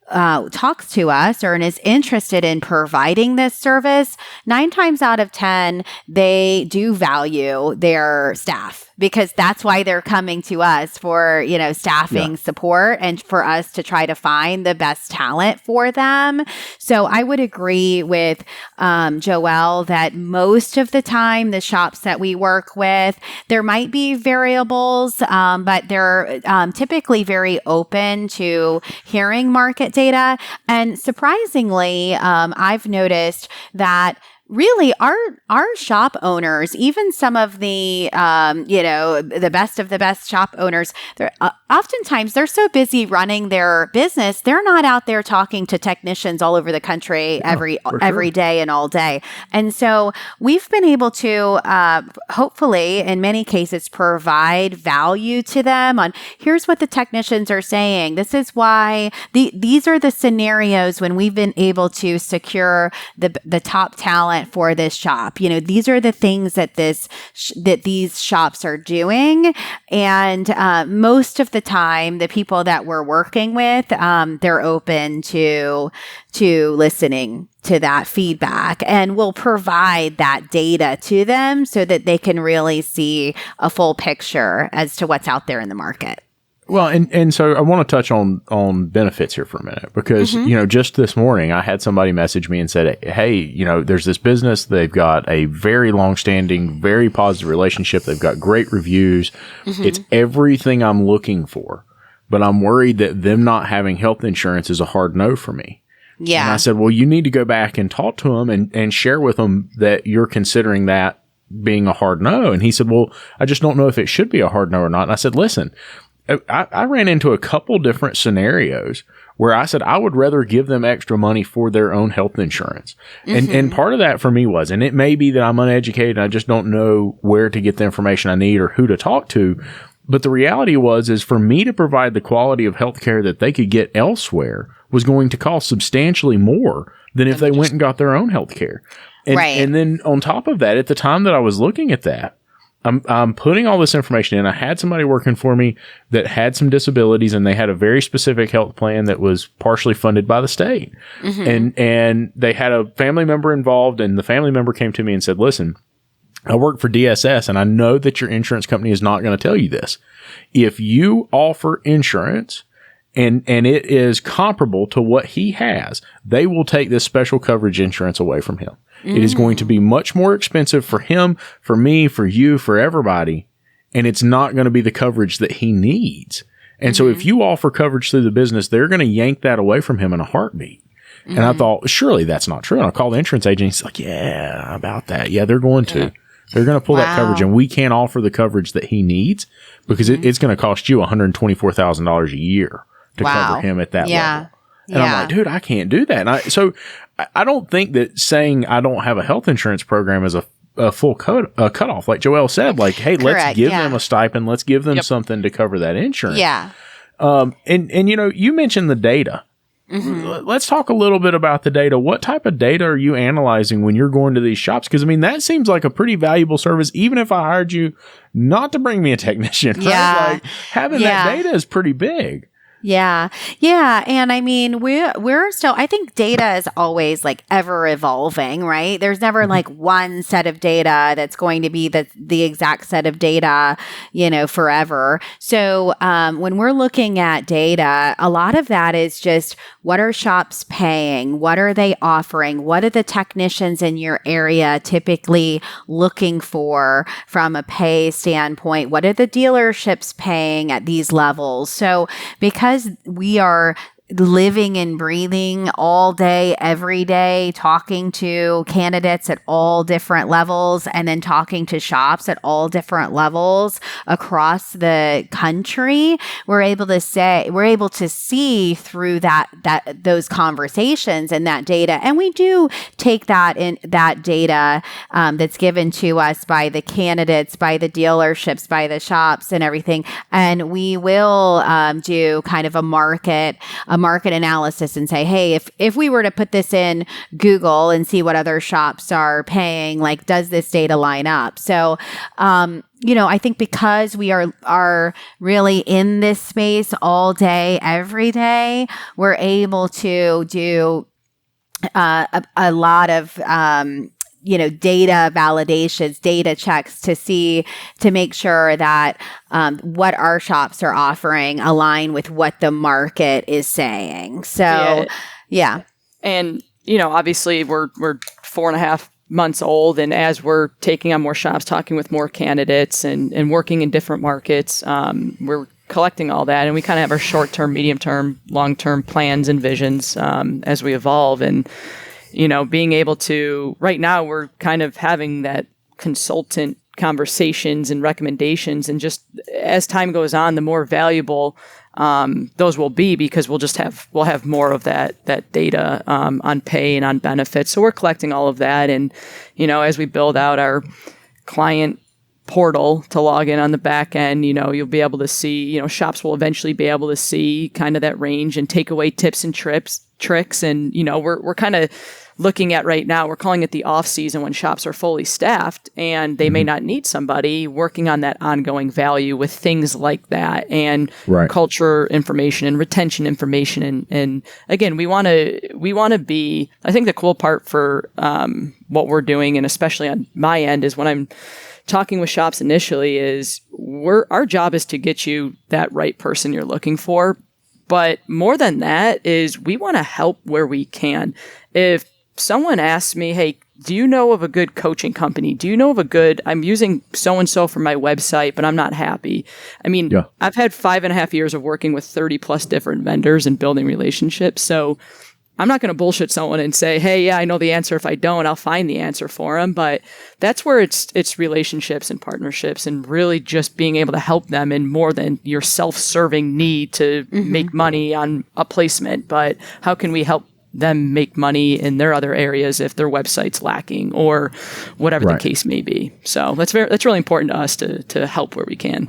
talks to us or is interested in providing this service, 9 times out of 10, they do value their staff, because that's why they're coming to us for, staffing support and for us to try to find the best talent for them. So I would agree with Joelle that most of the time, the shops that we work with, there might be variables, but they're typically very open to hearing market data. And surprisingly, I've noticed that really our shop owners, even some of the the best of the best shop owners, they're oftentimes they're so busy running their business, they're not out there talking to technicians all over the country every day and all day. And so we've been able to hopefully in many cases provide value to them on, here's what the technicians are saying, this is why these are the scenarios when we've been able to secure the top talent for this shop. These are the things that these shops are doing. And most of the time, the people that we're working with, they're open to listening to that feedback, and we'll provide that data to them so that they can really see a full picture as to what's out there in the market. Well, and so I want to touch on benefits here for a minute, because, just this morning I had somebody message me and said, hey, there's this business. They've got a very long-standing, very positive relationship. They've got great reviews. It's everything I'm looking for, but I'm worried that them not having health insurance is a hard no for me. Yeah. And I said, well, you need to go back and talk to them and share with them that you're considering that being a hard no. And he said, well, I just don't know if it should be a hard no or not. And I said, listen, I ran into a couple different scenarios where I said I would rather give them extra money for their own health insurance. And part of that for me was, and it may be that I'm uneducated, I just don't know where to get the information I need or who to talk to. But the reality is for me to provide the quality of healthcare that they could get elsewhere was going to cost substantially more than if they went and got their own healthcare. And then on top of that, at the time that I was looking at that, I'm putting all this information in. I had somebody working for me that had some disabilities, and they had a very specific health plan that was partially funded by the state. And they had a family member involved, and the family member came to me and said, listen, I work for DSS, and I know that your insurance company is not going to tell you this. If you offer insurance and it is comparable to what he has, they will take this special coverage insurance away from him. It is going to be much more expensive for him, for me, for you, for everybody, and it's not going to be the coverage that he needs. And so if you offer coverage through the business, they're going to yank that away from him in a heartbeat. And I thought, surely that's not true. And I called the insurance agent. He's like, yeah, about that. Yeah, they're going to. They're going to pull that coverage, and we can't offer the coverage that he needs because it's going to cost you $124,000 a year to cover him at that level. And I'm like, dude, I can't do that. And I don't think that saying I don't have a health insurance program is a full cutoff. Like Joelle said, like, hey, let's give them a stipend. Let's give them something to cover that insurance. Yeah. And you mentioned the data. Let's talk a little bit about the data. What type of data are you analyzing when you're going to these shops? Because, that seems like a pretty valuable service, even if I hired you not to bring me a technician. Right? Like, having that data is pretty big. Yeah. Yeah. And we're still, I think data is always like ever evolving, right? There's never like one set of data that's going to be the exact set of data, forever. So, when we're looking at data, a lot of that is just what are shops paying? What are they offering? What are the technicians in your area typically looking for from a pay standpoint? What are the dealerships paying at these levels? So, because we are living and breathing all day, every day, talking to candidates at all different levels, and then talking to shops at all different levels across the country, we're able to see through those conversations and that data. And we do take that data that's given to us by the candidates, by the dealerships, by the shops and everything, and we will do kind of a market analysis and say, hey, if we were to put this in Google and see what other shops are paying, like, does this data line up? So, I think because we are really in this space all day, every day, we're able to do a lot of data validations, data checks to make sure that what our shops are offering align with what the market is saying. So, yeah. And, obviously we're 4.5 months old. And as we're taking on more shops, talking with more candidates and working in different markets, we're collecting all that. And we kind of have our short-term, medium-term, long-term plans and visions as we evolve. And, being able to, right now, we're kind of having that consultant conversations and recommendations. And just as time goes on, the more valuable those will be, because we'll have more of that data on pay and on benefits. So we're collecting all of that. And, as we build out our client portal to log in on the back end, you'll be able to see, shops will eventually be able to see kind of that range and take away tips and tricks. And, we're kind of looking at right now, we're calling it the off season when shops are fully staffed and they may not need somebody, working on that ongoing value with things like that and culture information and retention information. And again, we want to be, I think the cool part for what we're doing, and especially on my end, is when I'm talking with shops initially, is our job is to get you that right person you're looking for. But more than that is we want to help where we can. If someone asks me, hey, do you know of a good coaching company? Do you know of I'm using so-and-so for my website, but I'm not happy. I mean, I've had 5.5 years of working with 30 plus different vendors and building relationships. So I'm not going to bullshit someone and say, hey, yeah, I know the answer. If I don't, I'll find the answer for them. But that's where it's relationships and partnerships and really just being able to help them in more than your self-serving need to make money on a placement. But how can we help them make money in their other areas if their website's lacking or whatever the case may be? So that's really important to us to help where we can.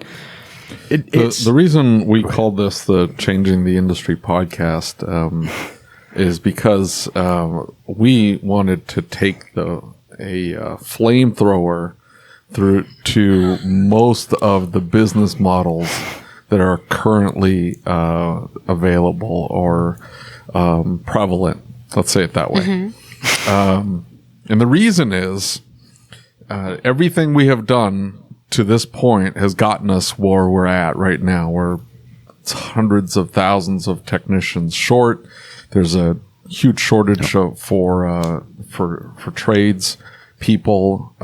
The reason we called this the Changing the Industry podcast is because we wanted to take a flamethrower through to most of the business models that are currently available or prevalent. Let's say it that way. And the reason is everything we have done to this point has gotten us where we're at right now. We're hundreds of thousands of technicians short. There's a huge shortage for trades people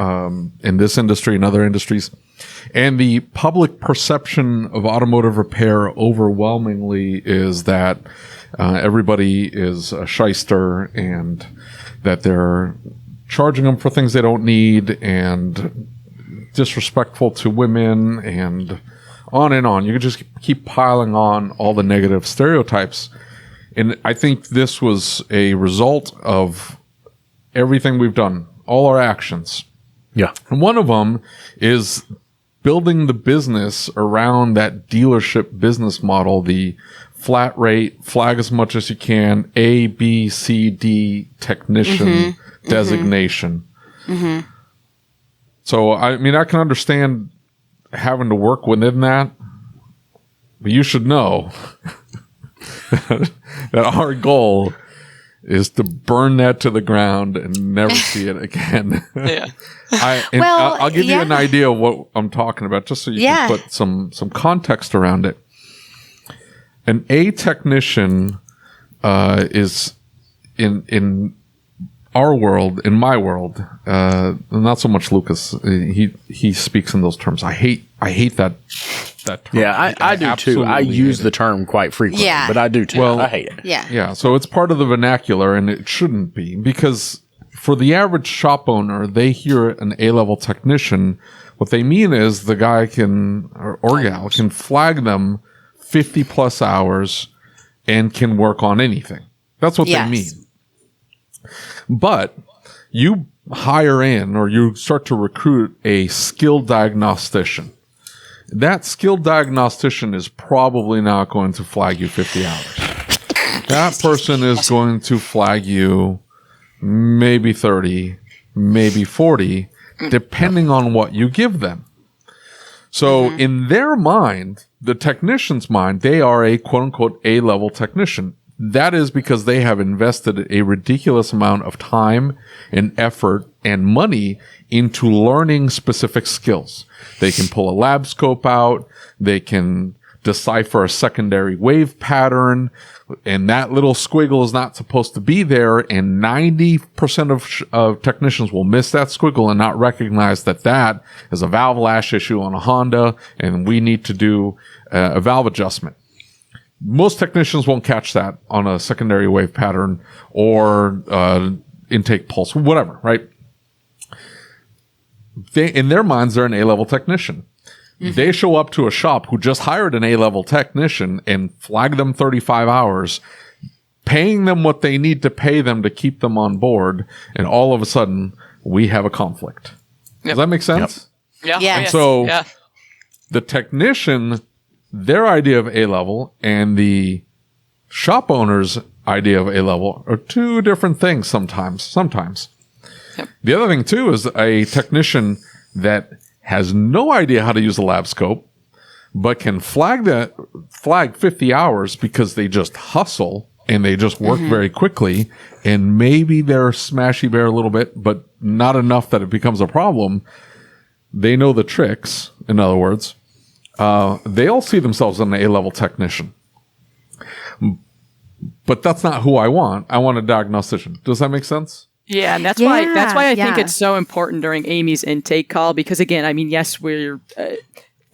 in this industry and other industries. And the public perception of automotive repair overwhelmingly is that everybody is a shyster and that they're charging them for things they don't need and disrespectful to women and on and on. You can just keep piling on all the negative stereotypes. And I think this was a result of everything we've done, all our actions. Yeah. And one of them is building the business around that dealership business model, the flat rate, flag as much as you can, A, B, C, D technician designation. So, I mean, I can understand having to work within that, but you should know that our goal is to burn that to the ground and never see it again. I'll give you an idea of what I'm talking about, just so you can put some context around it. An A technician is in our world, in my world, not so much Lucas. He speaks in those terms. I hate that term. Yeah, I do too. I use the term quite frequently, but I do too. Well, I hate it. Yeah. So it's part of the vernacular, and it shouldn't be, because for the average shop owner, they hear an A-level technician. What they mean is the guy or gal can flag them 50 plus hours and can work on anything. That's what they mean. But you hire in, or you start to recruit a skilled diagnostician. That skilled diagnostician is probably not going to flag you 50 hours. That person is going to flag you maybe 30, maybe 40, depending on what you give them. So in their mind, the technician's mind, they are a quote unquote A-level technician. That is because they have invested a ridiculous amount of time and effort and money into learning specific skills. They can pull a lab scope out. They can decipher a secondary wave pattern, and that little squiggle is not supposed to be there. And 90% of technicians will miss that squiggle and not recognize that that is a valve lash issue on a Honda, and we need to do a valve adjustment. Most technicians won't catch that on a secondary wave pattern or intake pulse, whatever, right? In their minds, they're an A-level technician. They show up to a shop who just hired an A-level technician and flagged them 35 hours, paying them what they need to pay them to keep them on board, and all of a sudden, we have a conflict. Does that make sense? Yeah. Yes. And so the technician, their idea of A-level and the shop owner's idea of A-level are two different things sometimes. Yep. The other thing, too, is a technician that has no idea how to use a lab scope, but can flag 50 hours because they just hustle and they just work very quickly, and maybe they're smashy bear a little bit, but not enough that it becomes a problem. They know the tricks, in other words. They all see themselves as an A-level technician. But that's not who I want. I want a diagnostician. Does that make sense? Yeah, and that's why I think it's so important during Amy's intake call, because again, I mean, yes, we're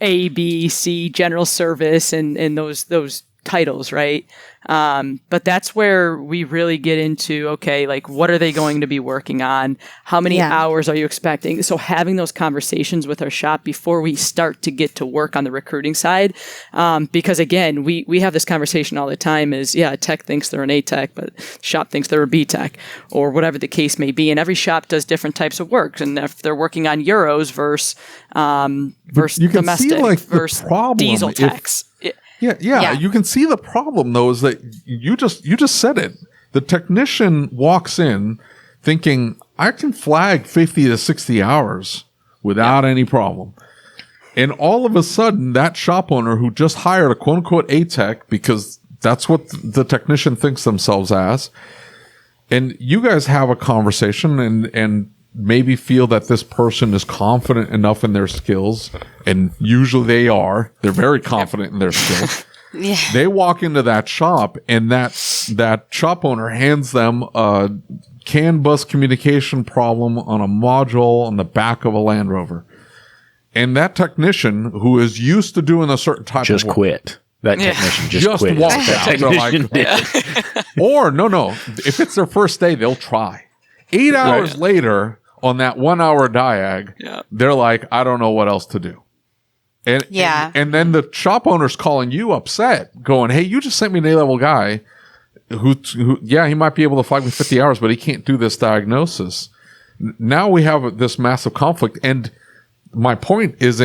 A, B, C, general service, and those titles, right? But that's where we really get into, okay, like, what are they going to be working on? How many hours are you expecting? So having those conversations with our shop before we start to get to work on the recruiting side, because again, we have this conversation all the time is, tech thinks they're an A tech, but shop thinks they're a B tech, or whatever the case may be. And every shop does different types of work. And if they're working on Euros versus domestic versus diesel techs. Yeah. You can see the problem, though, is that you just said it. The technician walks in thinking, I can flag 50 to 60 hours without any problem. And all of a sudden, that shop owner who just hired a quote-unquote A-tech, because that's what the technician thinks themselves as, and you guys have a conversation and maybe feel that this person is confident enough in their skills, and usually they are. They're very confident in their skills. They walk into that shop, and that shop owner hands them a CAN bus communication problem on a module on the back of a Land Rover. And that technician, who is used to doing a certain type of work, quit. That technician just quit. Walked out. Or no. If it's their first day, they'll try. 8 hours later, on that 1 hour diag, they're like, I don't know what else to do. And then the shop owner's calling you upset, going, hey, you just sent me an A-level guy who he might be able to flag me 50 hours, but he can't do this diagnosis. Now we have this massive conflict. And my point is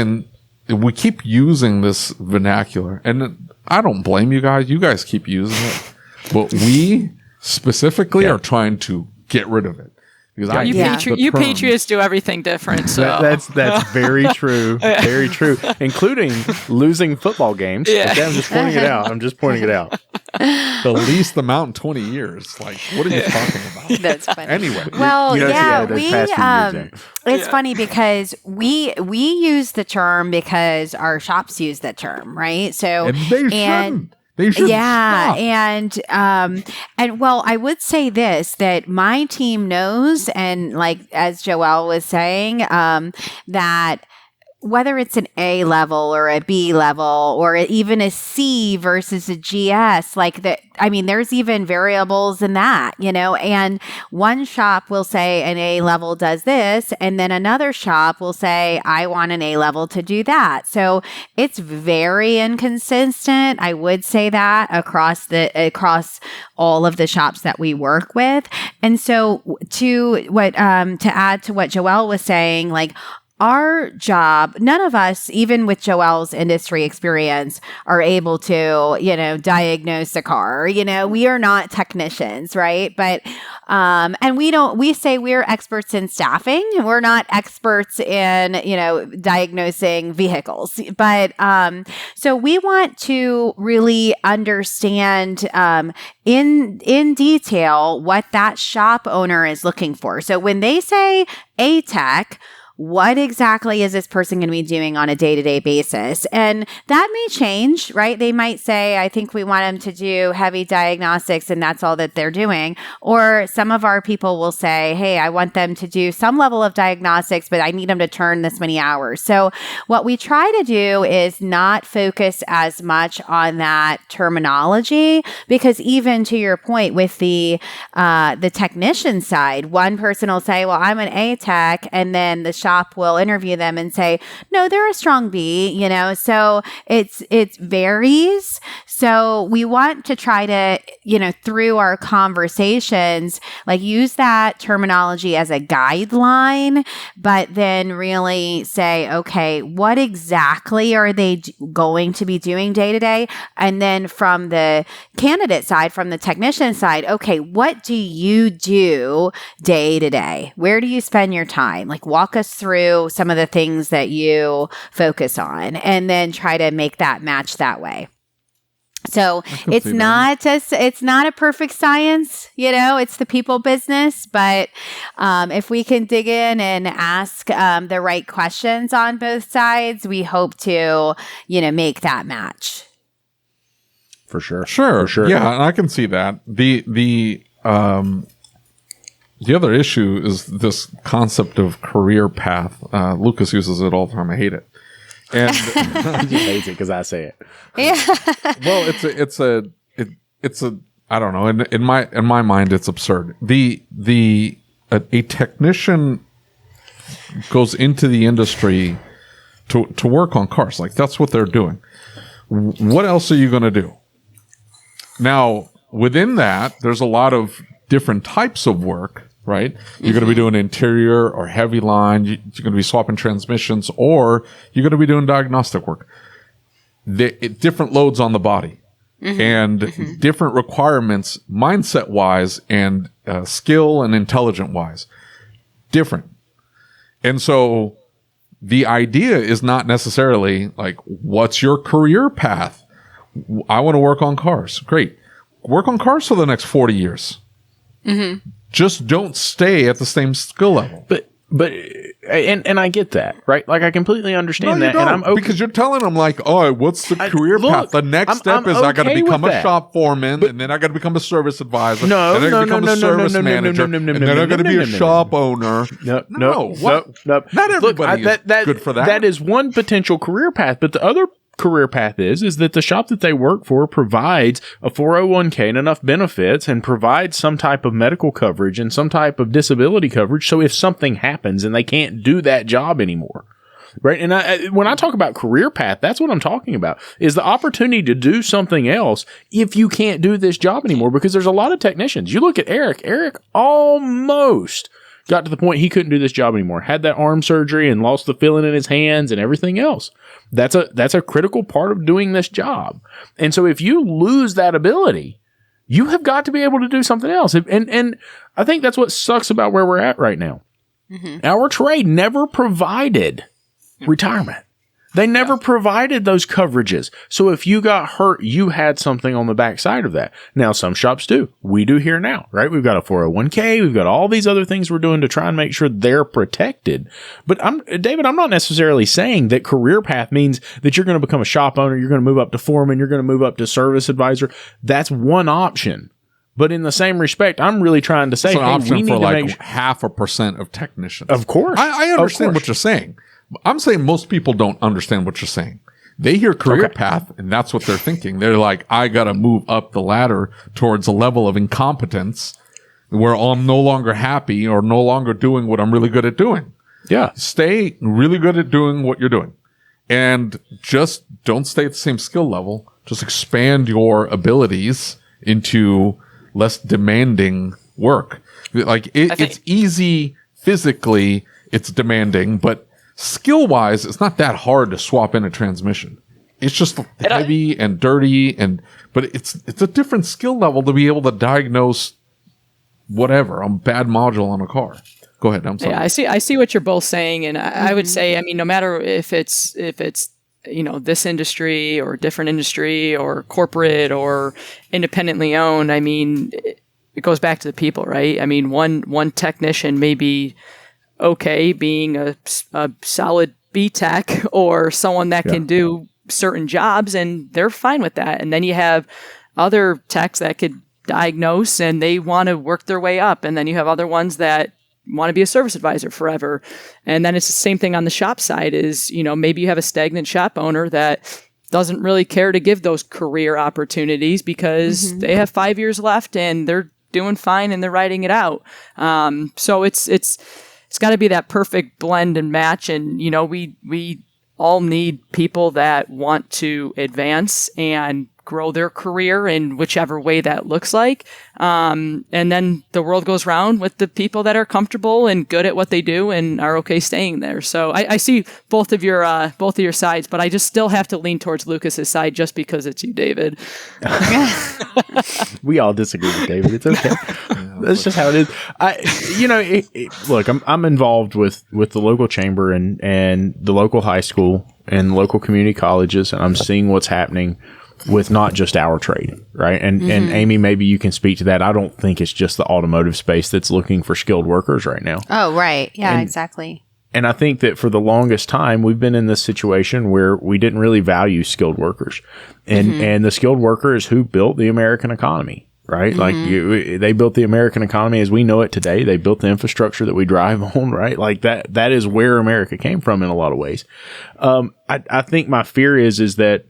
we keep using this vernacular, and I don't blame you guys. You guys keep using it, but we specifically are trying to get rid of it. Because you Patriots do everything different. So that's very true. Very true. Including losing football games. Yeah. I'm just pointing it out. The least amount in 20 years. Like, what are you talking about? That's funny. Anyway. Well, it's funny because we use the term because our shops use the term, right? So and they shouldn't. They should stop. And well, I would say this, that my team knows, and like as Joelle was saying, that whether it's an A level or a B level or even a C versus a GS, there's even variables in that, and one shop will say an A level does this, and then another shop will say, I want an A level to do that. So it's very inconsistent. I would say that across all of the shops that we work with. And so to add to what Joelle was saying, like, our job, none of us, even with Joelle's industry experience, are able to, diagnose a car. We are not technicians, right? But, and we say we're experts in staffing. We're not experts in, diagnosing vehicles. But, so we want to really understand, in detail what that shop owner is looking for. So when they say a tech, what exactly is this person going to be doing on a day-to-day basis? And that may change, right? They might say, I think we want them to do heavy diagnostics and that's all that they're doing. Or some of our people will say, hey, I want them to do some level of diagnostics, but I need them to turn this many hours. So what we try to do is not focus as much on that terminology, because even to your point with the technician side, one person will say, well, I'm an A tech, and then the shop will interview them and say, no, they're a strong B, so it varies. So we want to try to, through our conversations, like use that terminology as a guideline, but then really say, okay, what exactly are they going to be doing day to day? And then from the candidate side, from the technician side, okay, what do you do day to day? Where do you spend your time? Like walk us through some of the things that you focus on, and then try to make that match that way. So it's not a perfect science, it's the people business, but if we can dig in and ask the right questions on both sides, we hope to, make that match. For sure. Sure. Yeah, and I can see that. The other issue is this concept of career path. Lucas uses it all the time. I hate it. And he hates it because I say it. Yeah. Well, it's a I don't know. In my mind, it's absurd. A technician goes into the industry to work on cars. Like that's what they're doing. What else are you going to do? Now, within that, there's a lot of different types of work. Right? You're going to be doing interior or heavy line. You're going to be swapping transmissions, or you're going to be doing diagnostic work. Different loads on the body and different requirements, mindset wise and skill and intelligent wise, different. And so the idea is not necessarily like, what's your career path? I want to work on cars. Great. Work on cars for the next 40 years. Just don't stay at the same skill level. But I get that, right? Like I completely understand that, and I'm okay. Because you're telling them like, oh, what's the career path? The next step is I got to become a shop foreman, and then I got to become a service advisor. And then I become a service manager, and then I got to be a shop owner. No. Not everybody is good for that. That is one potential career path, but the other career path is that the shop that they work for provides a 401k and enough benefits and provides some type of medical coverage and some type of disability coverage. So if something happens and they can't do that job anymore, right? And when I talk about career path, that's what I'm talking about, is the opportunity to do something else if you can't do this job anymore, because there's a lot of technicians. You look at Eric almost got to the point he couldn't do this job anymore, had that arm surgery and lost the feeling in his hands and everything else. That's a critical part of doing this job. And so if you lose that ability, you have got to be able to do something else. And I think that's what sucks about where we're at right now. Our trade never provided retirement. They never provided those coverages. So if you got hurt, you had something on the backside of that. Now, some shops do. We do here now, right? We've got a 401k. We've got all these other things we're doing to try and make sure they're protected. But David, I'm not necessarily saying that career path means that you're going to become a shop owner. You're going to move up to foreman. You're going to move up to service advisor. That's one option. But in the same respect, I'm really trying to say, hey, we need for to like make 0.5% of technicians. Of course. I understand what you're saying. I'm saying most people don't understand what you're saying. They hear career path, and that's what they're thinking. They're like, I got to move up the ladder towards a level of incompetence where I'm no longer happy or no longer doing what I'm really good at doing. Yeah. Stay really good at doing what you're doing. And just don't stay at the same skill level. Just expand your abilities into less demanding work. Like it's easy physically, it's demanding, but skill wise, it's not that hard to swap in a transmission. It's just heavy and dirty, but it's a different skill level to be able to diagnose whatever, a bad module on a car. Go ahead. I'm sorry. Yeah, I see what you're both saying, and I would say, I mean, no matter if it's this industry or different industry or corporate or independently owned, I mean, it goes back to the people, right? I mean, one technician may be okay being a solid B tech or someone that can do certain jobs, and they're fine with that. And then you have other techs that could diagnose and they want to work their way up, and then you have other ones that want to be a service advisor forever. And then it's the same thing on the shop side is, maybe you have a stagnant shop owner that doesn't really care to give those career opportunities because they have 5 years left and they're doing fine and they're riding it out. So it's got to be that perfect blend and match. And, we all need people that want to advance and grow their career in whichever way that looks like. And then the world goes round with the people that are comfortable and good at what they do and are okay staying there. So I see both of your sides, but I just still have to lean towards Lucas's side just because it's you, David. We all disagree with David. It's okay. That's just how it is. Look, I'm involved with the local chamber and the local high school and local community colleges, and I'm seeing what's happening with not just our trade, right? And Amy, maybe you can speak to that. I don't think it's just the automotive space that's looking for skilled workers right now. Oh, right. Yeah, exactly. And I think that for the longest time, we've been in this situation where we didn't really value skilled workers. And the skilled worker is who built the American economy, right? Like they built the American economy as we know it today. They built the infrastructure that we drive on, right? Like that is where America came from in a lot of ways. I think my fear is that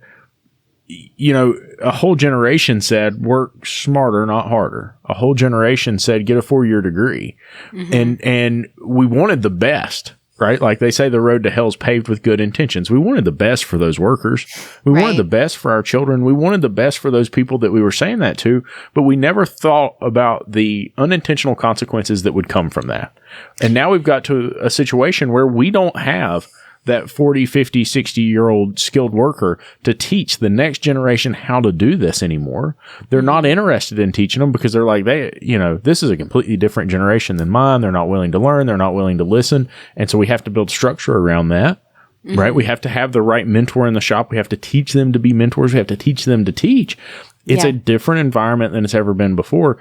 a whole generation said work smarter, not harder. A whole generation said get a 4-year degree. And we wanted the best, right? Like they say the road to hell's paved with good intentions. We wanted the best for those workers. We wanted the best for our children. We wanted the best for those people that we were saying that to, but we never thought about the unintentional consequences that would come from that. And now we've got to a situation where we don't have that 40, 50, 60-year-old skilled worker to teach the next generation how to do this anymore. They're not interested in teaching them because they're like, this is a completely different generation than mine. They're not willing to learn. They're not willing to listen. And so we have to build structure around that, right? We have to have the right mentor in the shop. We have to teach them to be mentors. We have to teach them to teach. It's a different environment than it's ever been before.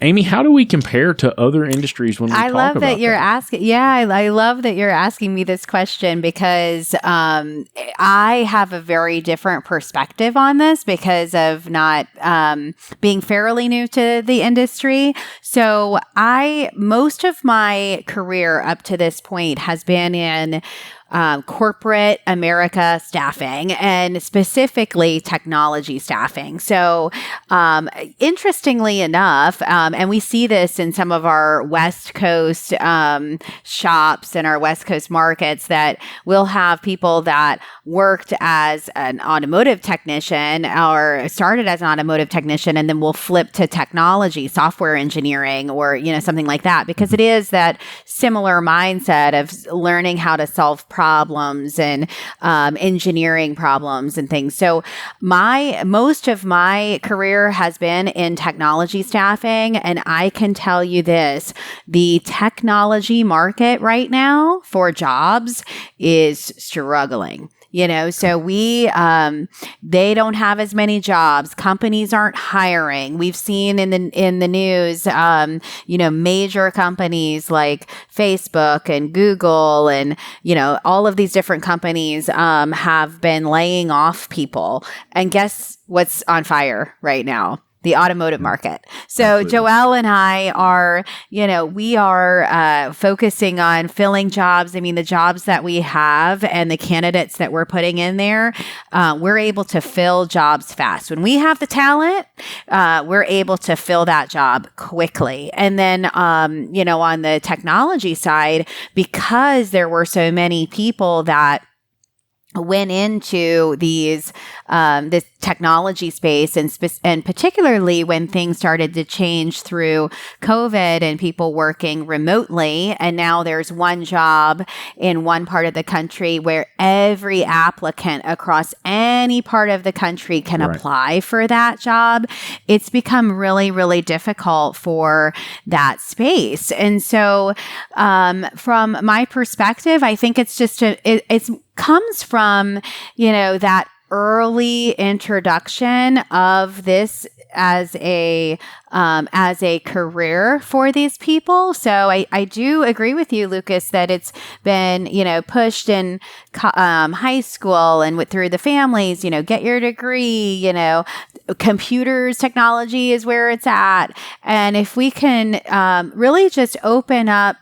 Amy, how do we compare to other industries when we talk about that? I love that you're asking. Yeah, I love that you're asking me this question because I have a very different perspective on this because of not being fairly new to the industry. So most of my career up to this point has been in corporate America staffing and specifically technology staffing. So, interestingly enough, and we see this in some of our West Coast shops and our West Coast markets that we'll have people that worked as an automotive technician or started as an automotive technician and then will flip to technology, software engineering, or, something like that, because it is that similar mindset of learning how to solve problems and engineering problems and things. So most of my career has been in technology staffing, and I can tell you this, the technology market right now for jobs is struggling. So they don't have as many jobs. Companies aren't hiring. We've seen in the news, major companies like Facebook and Google and, all of these different companies, have been laying off people. And guess what's on fire right now? The automotive market. So Joelle and I are, we are focusing on filling jobs. I mean, the jobs that we have and the candidates that we're putting in there, we're able to fill jobs fast. When we have the talent, we're able to fill that job quickly. And then, on the technology side, because there were so many people that went into these this technology space, and particularly when things started to change through COVID and people working remotely, and now there's one job in one part of the country where every applicant across any part of the country can apply for that job. It's become really, really difficult for that space. And so from my perspective, I think it's just it's comes from, that early introduction of this as a career for these people. So I do agree with you, Lucas, that it's been, pushed in high school and through the families, get your degree, computers, technology is where it's at. And if we can really just open up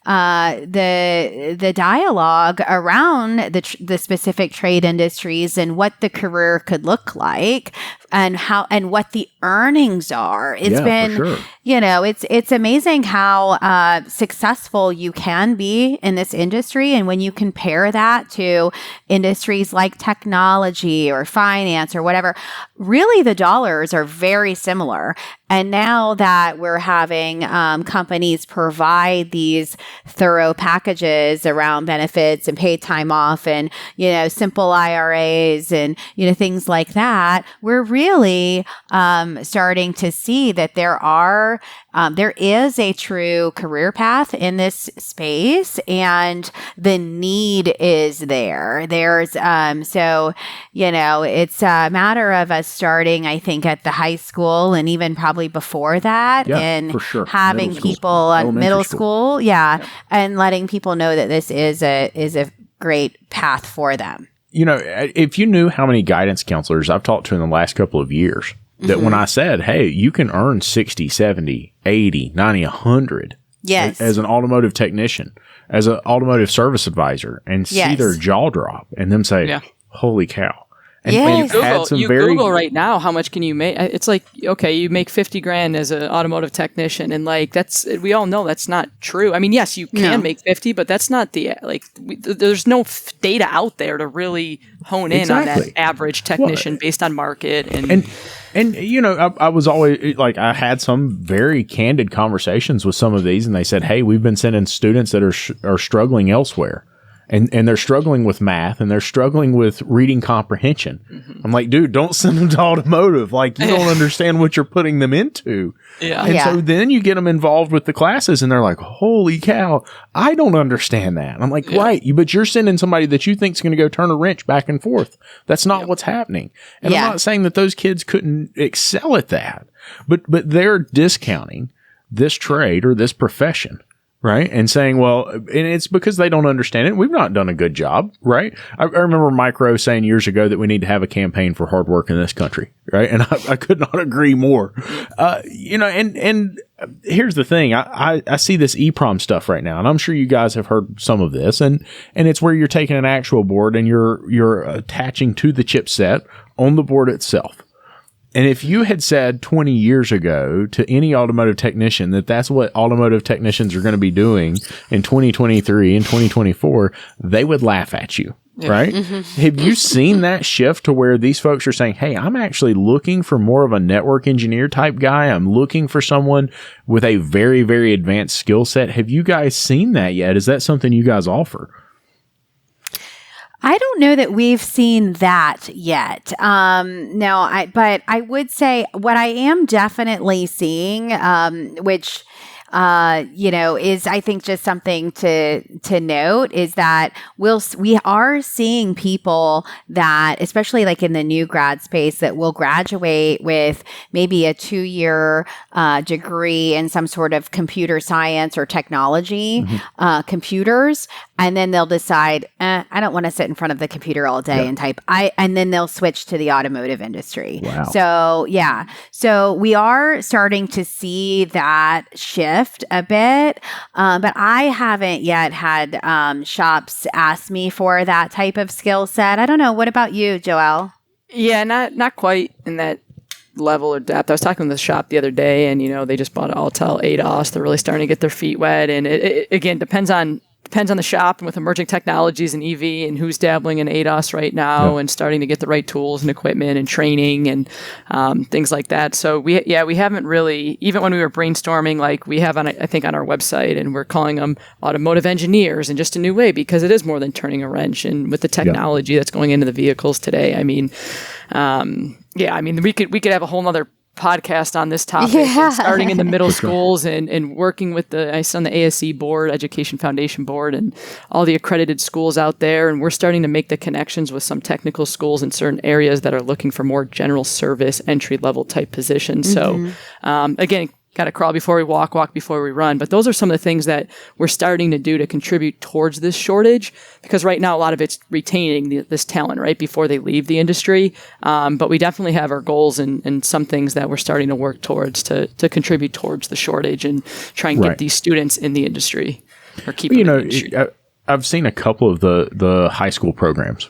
the dialogue around the specific trade industries and what the career could look like and what the earnings are. It's been, for sure. It's amazing how successful you can be in this industry. And when you compare that to industries like technology or finance or whatever, really the dollars are very similar. And now that we're having companies provide these thorough packages around benefits and paid time off and, simple IRAs and, things like that, we're really starting to see that there is a true career path in this space, and the need is there. There's it's a matter of us starting, I think, at the high school and even probably before that, and for sure. Having people on middle school, and letting people know that this is a great path for them. If you knew how many guidance counselors I've talked to in the last couple of years, that when I said, hey, you can earn 60, 70, 80, 90, 100 as an automotive technician, as an automotive service advisor, and see their jaw drop and them say, holy cow. And you Google right now, how much can you make? It's like, okay, you make $50,000 as an automotive technician. And we all know that's not true. I mean, yes, you can make 50, but that's not there's no data out there to really hone in on that average technician based on market. And I was always I had some very candid conversations with some of these, and they said, hey, we've been sending students that are struggling elsewhere. And they're struggling with math, and they're struggling with reading comprehension. Mm-hmm. I'm like, dude, don't send them to automotive. You don't understand what you're putting them into. So then you get them involved with the classes, and they're like, holy cow, I don't understand that. And I'm like, right, but you're sending somebody that you think is going to go turn a wrench back and forth. That's not what's happening. And I'm not saying that those kids couldn't excel at that, but they're discounting this trade or this profession. Right. And saying, well, and it's because they don't understand it. We've not done a good job. Right. I remember Micro saying years ago that we need to have a campaign for hard work in this country. Right. And I could not agree more. And here's the thing. I see this EEPROM stuff right now, and I'm sure you guys have heard some of this. And it's where you're taking an actual board and you're attaching to the chipset on the board itself. And if you had said 20 years ago to any automotive technician that that's what automotive technicians are going to be doing in 2023 and 2024, they would laugh at you, right? Mm-hmm. Have you seen that shift to where these folks are saying, hey, I'm actually looking for more of a network engineer type guy. I'm looking for someone with a very, very advanced skill set. Have you guys seen that yet? Is that something you guys offer? I don't know that we've seen that yet. But I would say what I am definitely seeing, which is I think just something to note is that we are seeing people that, especially in the new grad space, that will graduate with maybe a 2-year degree in some sort of computer science or technology, computers. And then they'll decide, I don't want to sit in front of the computer all day and type. And then they'll switch to the automotive industry. Wow. So we are starting to see that shift a bit. But I haven't yet had shops ask me for that type of skill set. I don't know. What about you, Joelle? Yeah, not quite in that level or depth. I was talking to the shop the other day, and they just bought an Altel ADOS. They're really starting to get their feet wet, and it again depends on depends on the shop, and with emerging technologies and EV and who's dabbling in ADAS right now and starting to get the right tools and equipment and training and things like that. So we haven't really, even when we were brainstorming, like we have on, I think on our website, and we're calling them automotive engineers in just a new way, because it is more than turning a wrench. And with the technology that's going into the vehicles today, I mean, we could have a whole nother podcast on this topic, and starting in the middle schools and working with I sit on the ASE board, Education Foundation board, and all the accredited schools out there. And we're starting to make the connections with some technical schools in certain areas that are looking for more general service, entry level type positions. So again, got to crawl before we walk before we run. But those are some of the things that we're starting to do to contribute towards this shortage, because right now a lot of it's retaining this talent right before they leave the industry. But we definitely have our goals and some things that we're starting to work towards to contribute towards the shortage and try and get these students in the industry or keep them in the industry. I've seen a couple of the high school programs.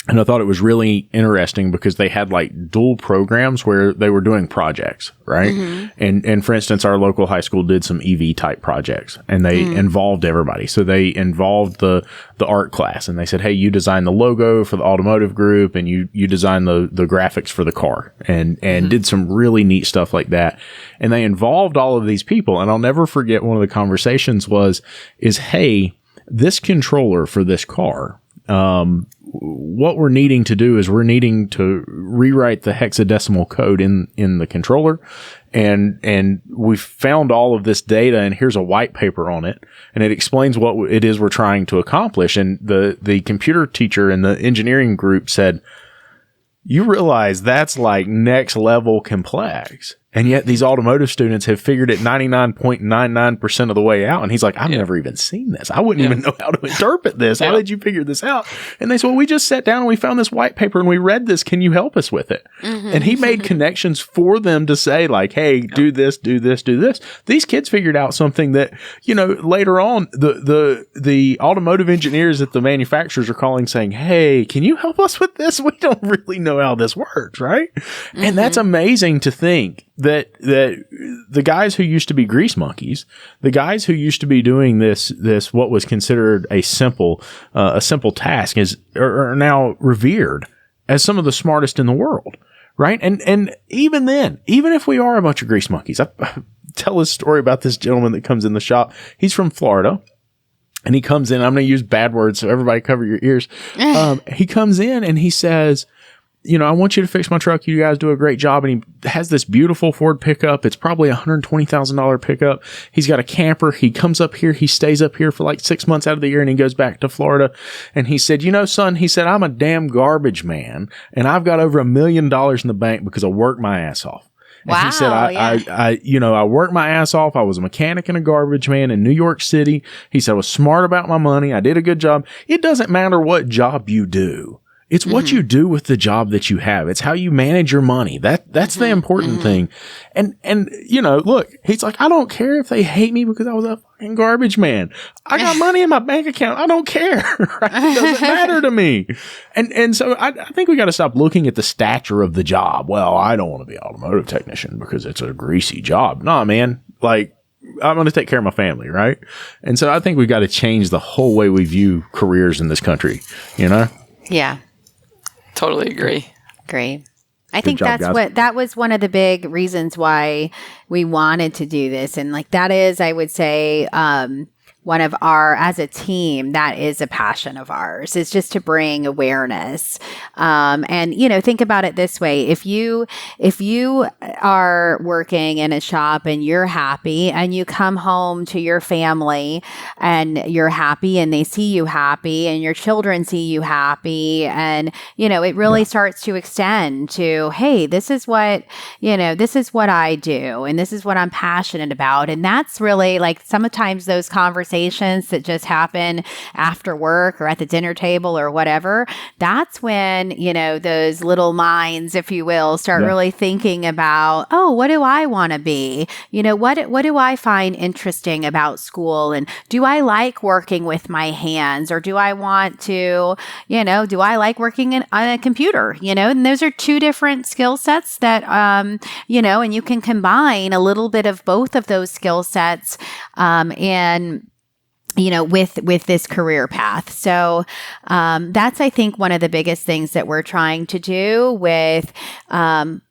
And I thought it was really interesting because they had like dual programs where they were doing projects, right? And for instance, our local high school did some EV type projects, and they involved everybody. So they involved the art class, and they said, hey, you design the logo for the automotive group, and you design the graphics for the car, and did some really neat stuff like that. And they involved all of these people. And I'll never forget one of the conversations is, hey, this controller for this car, what we're needing to do is we're needing to rewrite the hexadecimal code in the controller. And we found all of this data, and here's a white paper on it, and it explains what it is we're trying to accomplish. And the computer teacher in the engineering group said, you realize that's like next level complex. And yet these automotive students have figured it 99.99% of the way out. And he's like, I've never even seen this. I wouldn't even know how to interpret this. How did you figure this out? And they said, well, we just sat down and we found this white paper and we read this. Can you help us with it? And he made connections for them to say like, hey, do this, do this, do this. These kids figured out something that, later on the automotive engineers at the manufacturers are calling saying, hey, can you help us with this? We don't really know how this works. Right. And that's amazing to think that the guys who used to be grease monkeys, the guys who used to be doing this what was considered a simple task are now revered as some of the smartest in the world, right? And even then, even if we are a bunch of grease monkeys, I tell this story about this gentleman that comes in the shop. He's from Florida. And he comes in, I'm going to use bad words, so everybody cover your ears. He comes in and he says, I want you to fix my truck. You guys do a great job. And he has this beautiful Ford pickup. It's probably $120,000 pickup. He's got a camper. He comes up here. He stays up here for like 6 months out of the year, and he goes back to Florida. And he said, son, he said, I'm a damn garbage man, and I've got over $1 million in the bank because I worked my ass off. And he said, I worked my ass off. I was a mechanic and a garbage man in New York City. He said, I was smart about my money. I did a good job. It doesn't matter what job you do. It's what you do with the job that you have. It's how you manage your money. That's the important thing. And look, he's like, I don't care if they hate me because I was a fucking garbage man. I got money in my bank account. I don't care. Right? It doesn't matter to me. And so I think we got to stop looking at the stature of the job. Well, I don't want to be an automotive technician because it's a greasy job. Nah, man. Like, I'm going to take care of my family, right? And so I think we got to change the whole way we view careers in this country, Yeah. Totally agree. Great. I think that was one of the big reasons why we wanted to do this. And like, that is, I would say, one of as a team, that is a passion of ours, is just to bring awareness. And, think about it this way. If you are working in a shop and you're happy and you come home to your family and you're happy and they see you happy and your children see you happy, and, it really starts to extend to, hey, this is what I do, and this is what I'm passionate about. And that's really like sometimes those conversations that just happen after work or at the dinner table or whatever, that's when, those little minds, if you will, start really thinking about, oh, what do I want to be? What do I find interesting about school? And do I like working with my hands, or do I want to, do I like working on a computer? And those are two different skill sets that, and you can combine a little bit of both of those skill sets, and with this career path. So that's, I think, one of the biggest things that we're trying to do with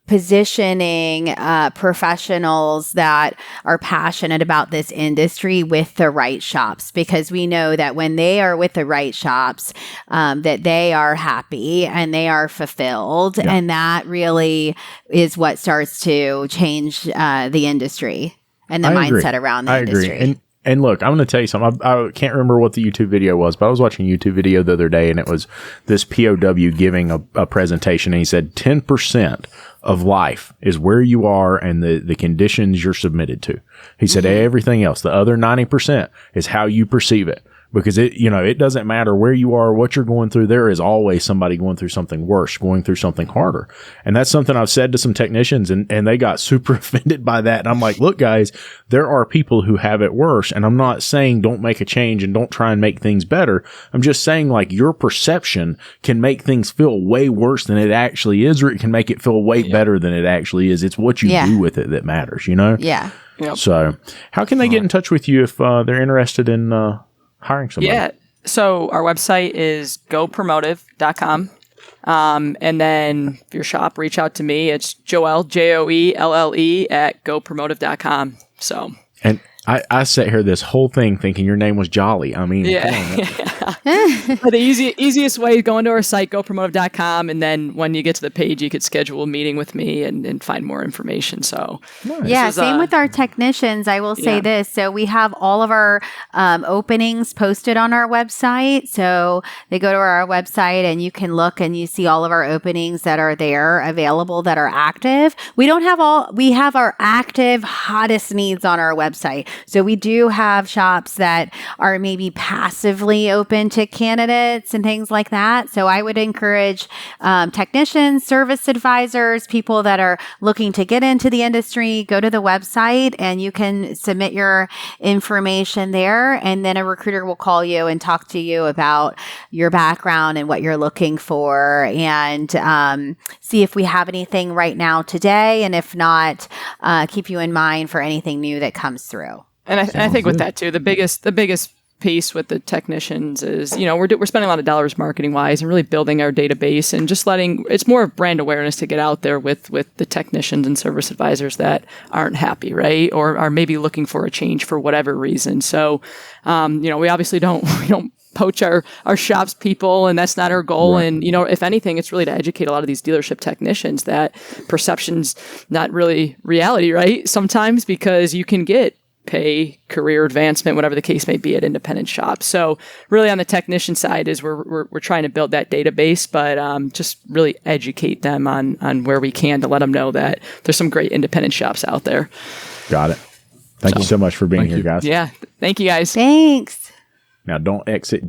positioning professionals that are passionate about this industry with the right shops, because we know that when they are with the right shops, that they are happy and they are fulfilled. Yeah. And that really is what starts to change the industry and the mindset around the industry. And look, I'm going to tell you something. I can't remember what the YouTube video was, but I was watching a YouTube video the other day, and it was this POW giving a presentation, and he said 10% of life is where you are and the conditions you're submitted to. He said everything else, the other 90% is how you perceive it. Because it doesn't matter where you are, what you're going through. There is always somebody going through something worse, going through something harder. And that's something I've said to some technicians, and they got super offended by that. And I'm like, look, guys, there are people who have it worse. And I'm not saying don't make a change and don't try and make things better. I'm just saying, like, your perception can make things feel way worse than it actually is, or it can make it feel way better than it actually is. It's what you do with it that matters, Yeah. Yep. So how can they get in touch with you if they're interested in hiring somebody? Yeah. So our website is gopromotive.com. And then if your shop, reach out to me. It's Joelle, Joelle at gopromotive.com. So. And I sat here this whole thing thinking your name was Jolly. I mean, the easiest way is going to our site, gopromotive.com, and then when you get to the page, you could schedule a meeting with me and find more information. So, nice. Yeah, same with our technicians. I will say this. So we have all of our openings posted on our website. So they go to our website and you can look and you see all of our openings that are there available that are active. We have our active, hottest needs on our website. So we do have shops that are maybe passively open to candidates and things like that. So I would encourage technicians, service advisors, people that are looking to get into the industry, go to the website and you can submit your information there. And then a recruiter will call you and talk to you about your background and what you're looking for, and see if we have anything right now today. And if not, keep you in mind for anything new that comes through. And I think with that too, the biggest piece with the technicians is, we're spending a lot of dollars marketing wise and really building our database and just it's more brand awareness to get out there with the technicians and service advisors that aren't happy, right? Or are maybe looking for a change for whatever reason. So, we obviously don't poach our shops people, and that's not our goal. Right. And, if anything, it's really to educate a lot of these dealership technicians that perception's not really reality, right? Sometimes, because you can get pay, career advancement, whatever the case may be at independent shops. So really on the technician side is we're trying to build that database, but just really educate them on where we can to let them know that there's some great independent shops out there. Got it. Thank you so much for being here, guys. Yeah. Thank you, guys. Thanks. Now don't exit